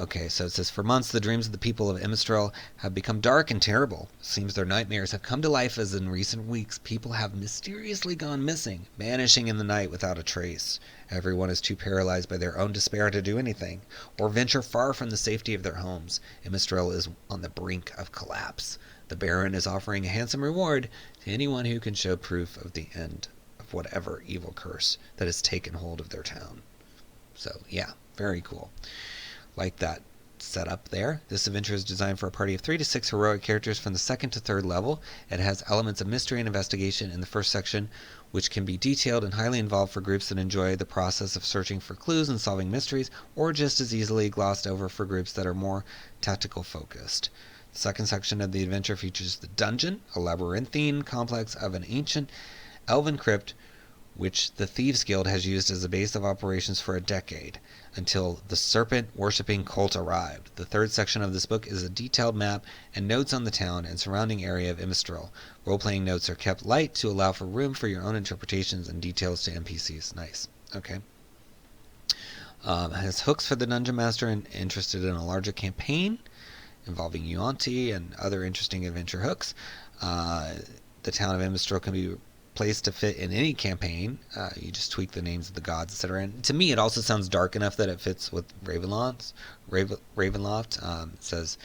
Okay, so it says, for months the dreams of the people of Emystrell have become dark and terrible. Seems their nightmares have come to life, as in recent weeks people have mysteriously gone missing, vanishing in the night without a trace. Everyone is too paralyzed by their own despair to do anything, or venture far from the safety of their homes. Emystrell is on the brink of collapse. The Baron is offering a handsome reward to anyone who can show proof of the end of whatever evil curse that has taken hold of their town. So yeah, very cool. Like that setup there. This adventure is designed for a party of 3 to 6 heroic characters from the 2nd to 3rd level. It has elements of mystery and investigation in the first section, which can be detailed and highly involved for groups that enjoy the process of searching for clues and solving mysteries, or just as easily glossed over for groups that are more tactical focused. The second section of the adventure features the dungeon, a labyrinthine complex of an ancient elven crypt which the Thieves Guild has used as a base of operations for a decade, until the serpent-worshipping cult arrived. The third section of this book is a detailed map and notes on the town and surrounding area of Emystrell. Role-playing notes are kept light to allow for room for your own interpretations and details to NPCs. Nice. Okay. Has hooks for the Dungeon Master and interested in a larger campaign involving Yuan-Ti and other interesting adventure hooks. The town of Emystrell can be placed to fit in any campaign. You just tweak the names of the gods, etc. And to me, it also sounds dark enough that it fits with Ravenloft. It says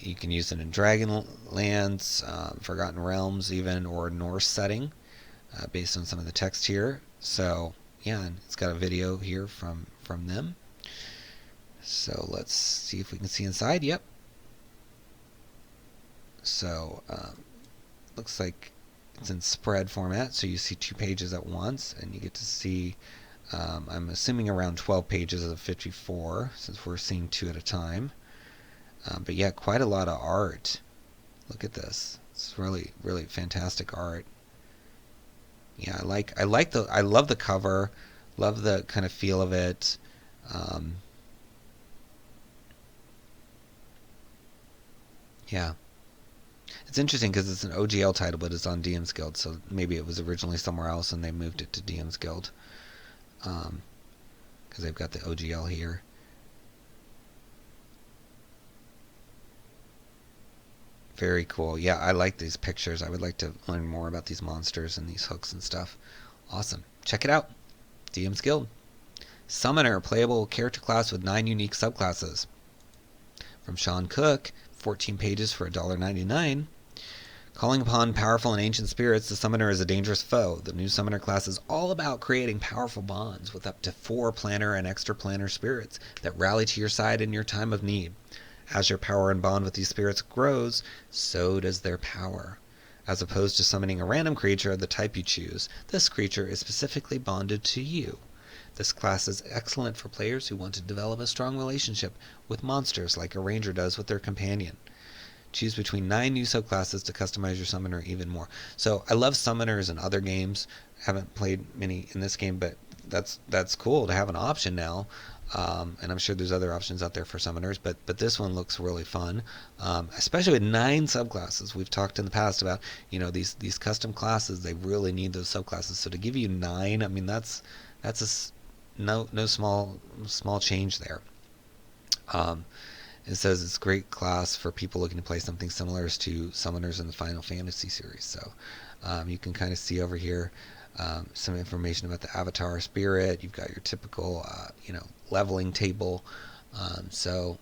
you can use it in Dragonlands, Forgotten Realms, even, or Norse setting, based on some of the text here. So yeah, and it's got a video here from them. So let's see if we can see inside. Yep. So looks like it's in spread format, so you see 2 pages at once, and you get to see, I'm assuming around 12 pages of 54, since we're seeing 2 at a time. But yeah, quite a lot of art. Look at this. It's really, really fantastic art. Yeah, I love the cover, love the kind of feel of it. Yeah. It's interesting because it's an OGL title, but it's on DM's Guild, so maybe it was originally somewhere else and they moved it to DM's Guild. Because they've got the OGL here. Very cool. Yeah, I like these pictures. I would like to learn more about these monsters and these hooks and stuff. Awesome. Check it out. DM's Guild. Summoner, playable character class with 9 unique subclasses. From Sean Cook, 14 pages for $1.99. Calling upon powerful and ancient spirits, the Summoner is a dangerous foe. The new Summoner class is all about creating powerful bonds with up to 4 planner and extra planner spirits that rally to your side in your time of need. As your power and bond with these spirits grows, so does their power. As opposed to summoning a random creature of the type you choose, this creature is specifically bonded to you. This class is excellent for players who want to develop a strong relationship with monsters like a ranger does with their companion. Choose between 9 new subclasses to customize your summoner even more. So I love summoners in other games. Haven't played many in this game, but that's cool to have an option now. And I'm sure there's other options out there for summoners, but this one looks really fun, especially with 9 subclasses. We've talked in the past about, these custom classes. They really need those subclasses. So to give you 9, I mean that's no small change there. It says it's a great class for people looking to play something similar to summoners in the Final Fantasy series. So you can kind of see over here some information about the avatar spirit. You've got your typical leveling table. So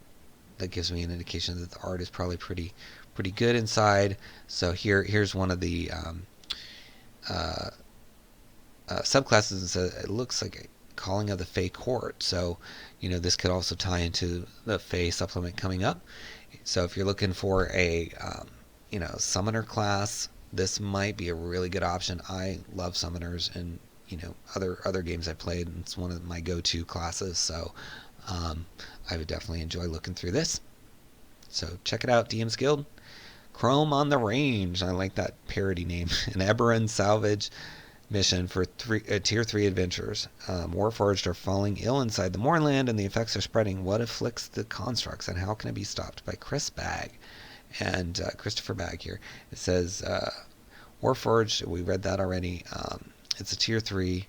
that gives me an indication that the art is probably pretty good inside. So here's one of the subclasses. It says it looks like a Calling of the Fae Court. So this could also tie into the Fae supplement coming up. So if you're looking for a summoner class, this might be a really good option. I love summoners, and other games I played, and it's one of my go-to classes. So I would definitely enjoy looking through this. So check it out, DM's Guild. Chrome on the Range. I like that parody name. An eberron salvage mission for tier 3 adventures. Warforged are falling ill inside the Mournland, and the effects are spreading. What afflicts the constructs, and how can it be stopped? By Chris Bagg and Christopher Bagg here. It says Warforged. We read that already. It's a tier 3,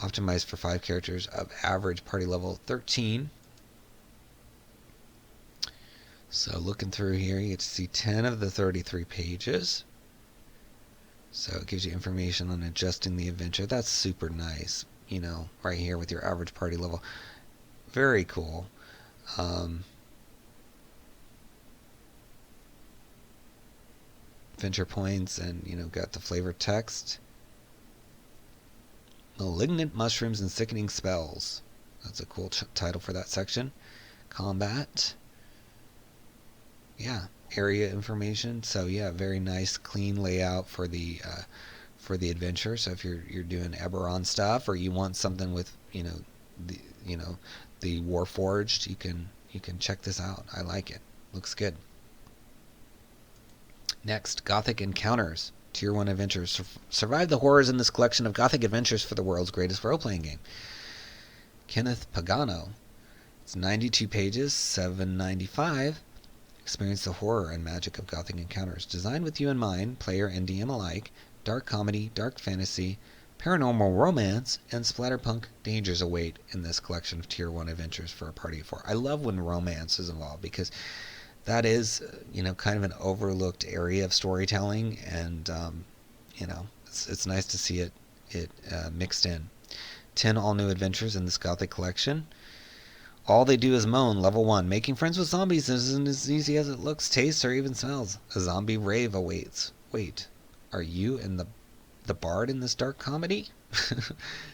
optimized for 5 characters of average party level 13. So looking through here, you get to see 10 of the 33 pages. So it gives you information on adjusting the adventure. That's super nice, right here with your average party level. Very cool. Adventure points, and got the flavored text. Malignant mushrooms and sickening spells. That's a cool title for that section. Combat. Yeah. Area information. So yeah, very nice, clean layout for the adventure. So if you're doing eberron stuff, or you want something with the Warforged, you can check this out. I like it. Looks good. Next, Gothic Encounters. Tier 1 adventures. Survive the horrors in this collection of Gothic adventures for the world's greatest role-playing game. Kenneth Pagano. It's 92 pages, $7.95. Experience the horror and magic of Gothic Encounters. Designed with you in mind, player and DM alike. Dark comedy, dark fantasy, paranormal romance, and splatterpunk dangers await in this collection of Tier 1 adventures for a party of 4. I love when romance is involved because that is, kind of an overlooked area of storytelling, and, it's nice to see it mixed in. 10 all-new adventures in this Gothic collection. All they do is moan. Level 1. Making friends with zombies isn't as easy as it looks, tastes, or even smells. A zombie rave awaits. Wait, are you in the bard in this dark comedy?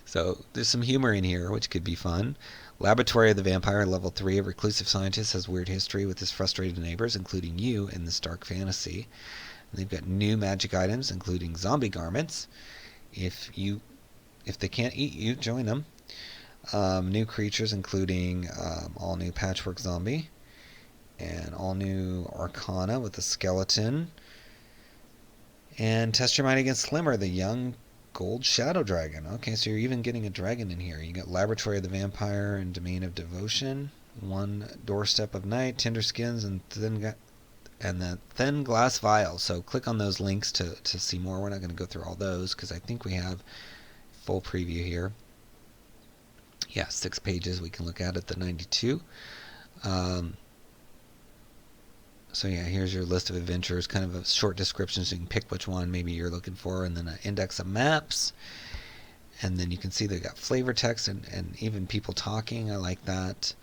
So there's some humor in here, which could be fun. Laboratory of the Vampire, level 3. A reclusive scientist has weird history with his frustrated neighbors, including you in this dark fantasy. And they've got new magic items, including zombie garments. If they can't eat you, join them. New creatures, including all new Patchwork Zombie, and all new Arcana with a skeleton. And test your might against Slimmer, the young gold shadow dragon. Okay, so you're even getting a dragon in here. You got Laboratory of the Vampire and Domain of Devotion. One Doorstep of Night, Tender Skins, and the Thin Glass Vial. So click on those links to see more. We're not going to go through all those because I think we have full preview here. Yeah, 6 pages we can look at the 92. So yeah, here's your list of adventures, kind of a short description so you can pick which one maybe you're looking for, and then an index of maps. And then you can see they've got flavor text and even people talking. I like that.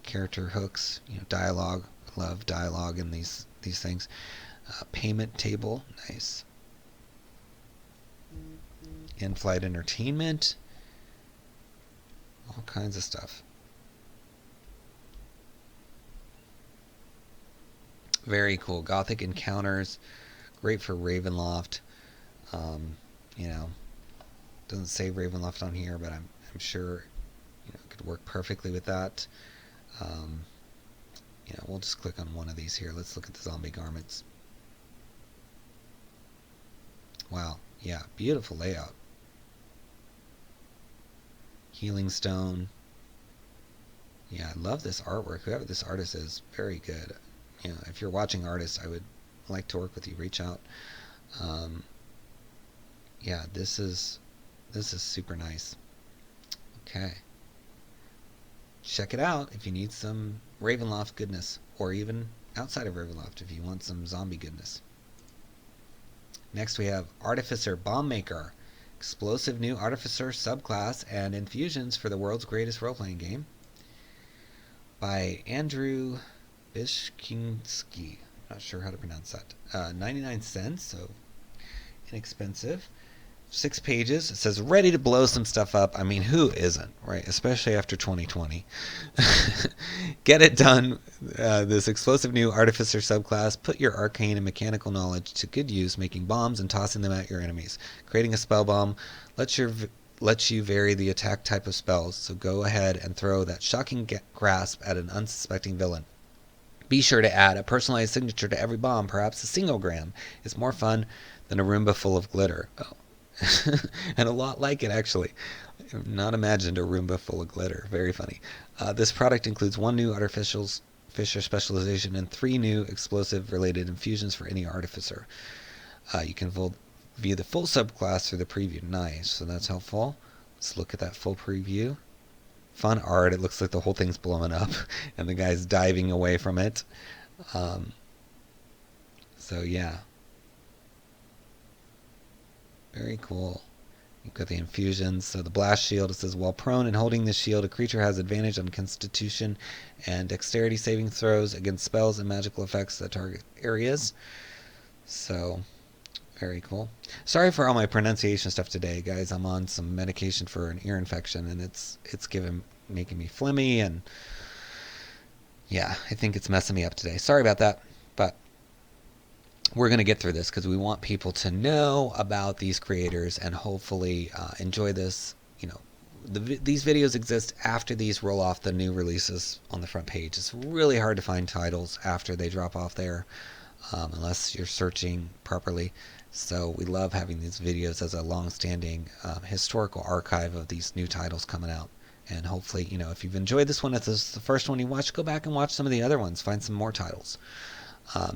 Character hooks, dialogue. Love dialogue in these things. Payment table, nice. In-flight entertainment. All kinds of stuff. Very cool. Gothic Encounters. Great for Ravenloft. Doesn't say Ravenloft on here, but I'm sure it could work perfectly with that. We'll just click on one of these here. Let's look at the zombie garments. Wow. Yeah, beautiful layout. Healing Stone. Yeah, I love this artwork. Whoever this artist is, very good. If you're watching artists, I would like to work with you. Reach out. Yeah, this is super nice. Okay. Check it out if you need some Ravenloft goodness, or even outside of Ravenloft if you want some zombie goodness. Next we have Artificer Bombmaker. Explosive new Artificer subclass and infusions for the world's greatest role-playing game. By Andrew Bishkinsky. Not sure how to pronounce that. 99 cents, so inexpensive. 6 pages. It says ready to blow some stuff up. I mean, who isn't, right? Especially after 2020. Get it done. This explosive new Artificer subclass. Put your arcane and mechanical knowledge to good use, making bombs and tossing them at your enemies. Creating a spell bomb lets you vary the attack type of spells, so go ahead and throw that shocking grasp at an unsuspecting villain. Be sure to add a personalized signature to every bomb, perhaps a singogram. It's more fun than a Roomba full of glitter. Oh. And a lot like it, actually. I've not imagined a Roomba full of glitter. Very funny. This product includes 1 new Artificer specialization and 3 new explosive-related infusions for any Artificer. You can view the full subclass through the preview. Nice, so that's helpful. Let's look at that full preview. Fun art. It looks like the whole thing's blowing up, and the guy's diving away from it. So yeah. Very cool. You've got the infusions. So the blast shield, it says, while prone and holding this shield, a creature has advantage on constitution and dexterity saving throws against spells and magical effects that target areas. So, very cool. Sorry for all my pronunciation stuff today, guys. I'm on some medication for an ear infection, and it's making me phlegmy, and yeah, I think it's messing me up today. Sorry about that, but we're going to get through this because we want people to know about these creators and hopefully enjoy this. These videos exist after these roll off the new releases on the front page. It's really hard to find titles after they drop off there. unless you're searching properly. So we love having these videos as a long-standing historical archive of these new titles coming out. And hopefully, if you've enjoyed this one, if this is the first one you watched, go back and watch some of the other ones. Find some more titles.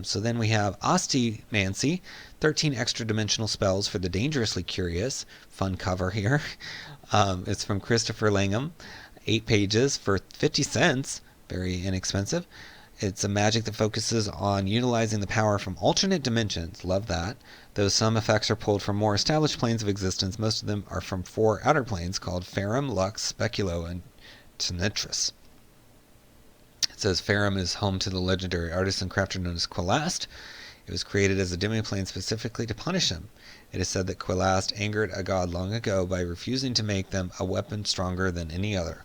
So then we have Ostymancy, 13 extra dimensional spells for the dangerously curious. Fun cover here. It's from Christopher Langham. 8 pages for 50 cents. Very inexpensive. It's a magic that focuses on utilizing the power from alternate dimensions. Love that. Though some effects are pulled from more established planes of existence, most of them are from 4 outer planes called Farum, Lux, Speculo, and Tenetris. It says Farum is home to the legendary artist and crafter known as 𝙁𝙗𝙗. It was created as a demiplane specifically to punish him. It is said that 𝙁𝙗𝙗 angered a god long ago by refusing to make them a weapon stronger than any other.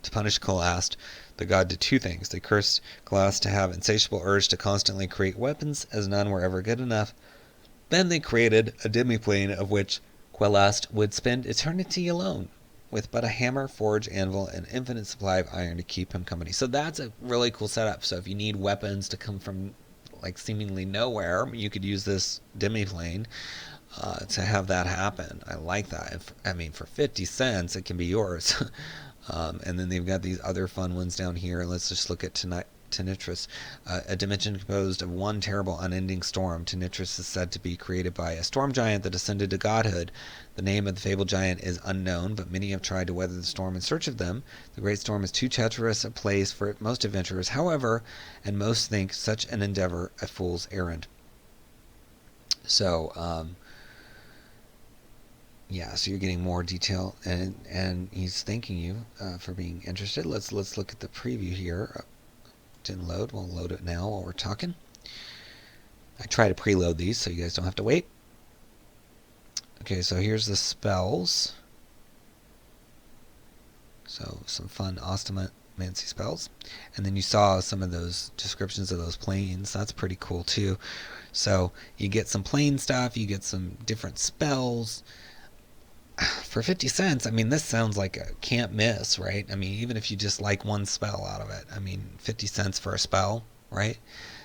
To punish 𝙁𝙗𝙗, the god did 2 things. They cursed 𝙁𝙗𝙗 to have insatiable urge to constantly create weapons, as none were ever good enough. Then they created a demiplane of which 𝙁𝙗𝙗 would spend eternity alone, with but a hammer, forge, anvil, and infinite supply of iron to keep him company. So that's a really cool setup. So if you need weapons to come from like seemingly nowhere, you could use this demiplane to have that happen. I like that. For 50 cents, it can be yours. And then they've got these other fun ones down here. Let's just look at Tenetris, a dimension composed of one terrible unending storm. Tenetris is said to be created by a storm giant that ascended to godhood. The name of the fabled giant is unknown, but many have tried to weather the storm in search of them. The great storm is too treacherous a place for most adventurers, however, and most think such an endeavor a fool's errand. So, yeah, so you're getting more detail, and he's thanking you for being interested. Let's look at the preview here. Didn't load. We'll load it now while we're talking. I try to preload these so you guys don't have to wait. Okay, so here's the spells. So some fun Ostymancy spells. And then you saw some of those descriptions of those planes. That's pretty cool too. So you get some plane stuff, you get some different spells. For 50 cents, this sounds like a can't miss, right? Even if you just like one spell out of it. 50 cents for a spell, right?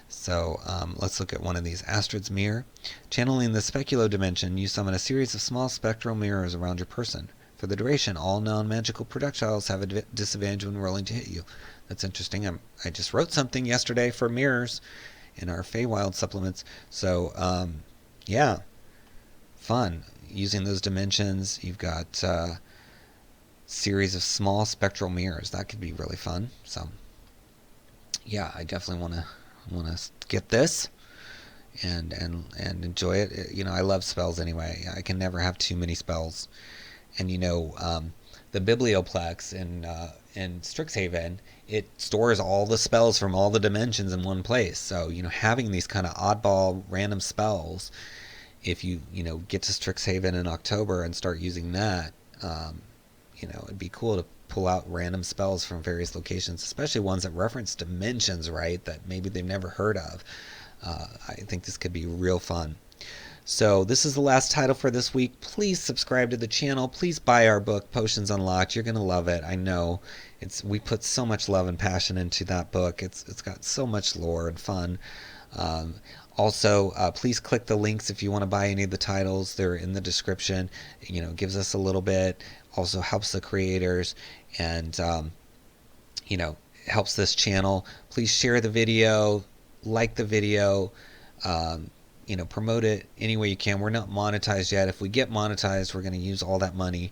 So let's look at one of these. Astrid's Mirror. Channeling the Speculo dimension, you summon a series of small spectral mirrors around your person. For the duration, all non-magical projectiles have a disadvantage when rolling to hit you. That's interesting. I just wrote something yesterday for mirrors in our Feywild supplements. So, yeah, fun. Using those dimensions, you've got a series of small spectral mirrors. That could be really fun. So, yeah, I definitely want to get this and enjoy it. I love spells anyway. I can never have too many spells. And the Biblioplex in Strixhaven, it stores all the spells from all the dimensions in one place. So having these kind of oddball random spells. If you get to Strixhaven in October and start using that, it'd be cool to pull out random spells from various locations, especially ones that reference dimensions, right, that maybe they've never heard of. I think this could be real fun. So this is the last title for this week. Please subscribe to the channel. Please buy our book, Potions Unlocked. You're going to love it. I know. We put so much love and passion into that book. It's got so much lore and fun. Also, please click the links if you want to buy any of the titles. They're in the description. Gives us a little bit. Also helps the creators and, helps this channel. Please share the video, like the video, promote it any way you can. We're not monetized yet. If we get monetized, we're going to use all that money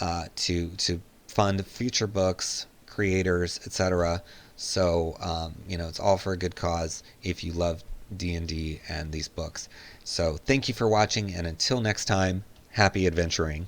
to fund future books, creators, etc. So, it's all for a good cause if you love D&D and these books. So thank you for watching, and until next time, happy adventuring.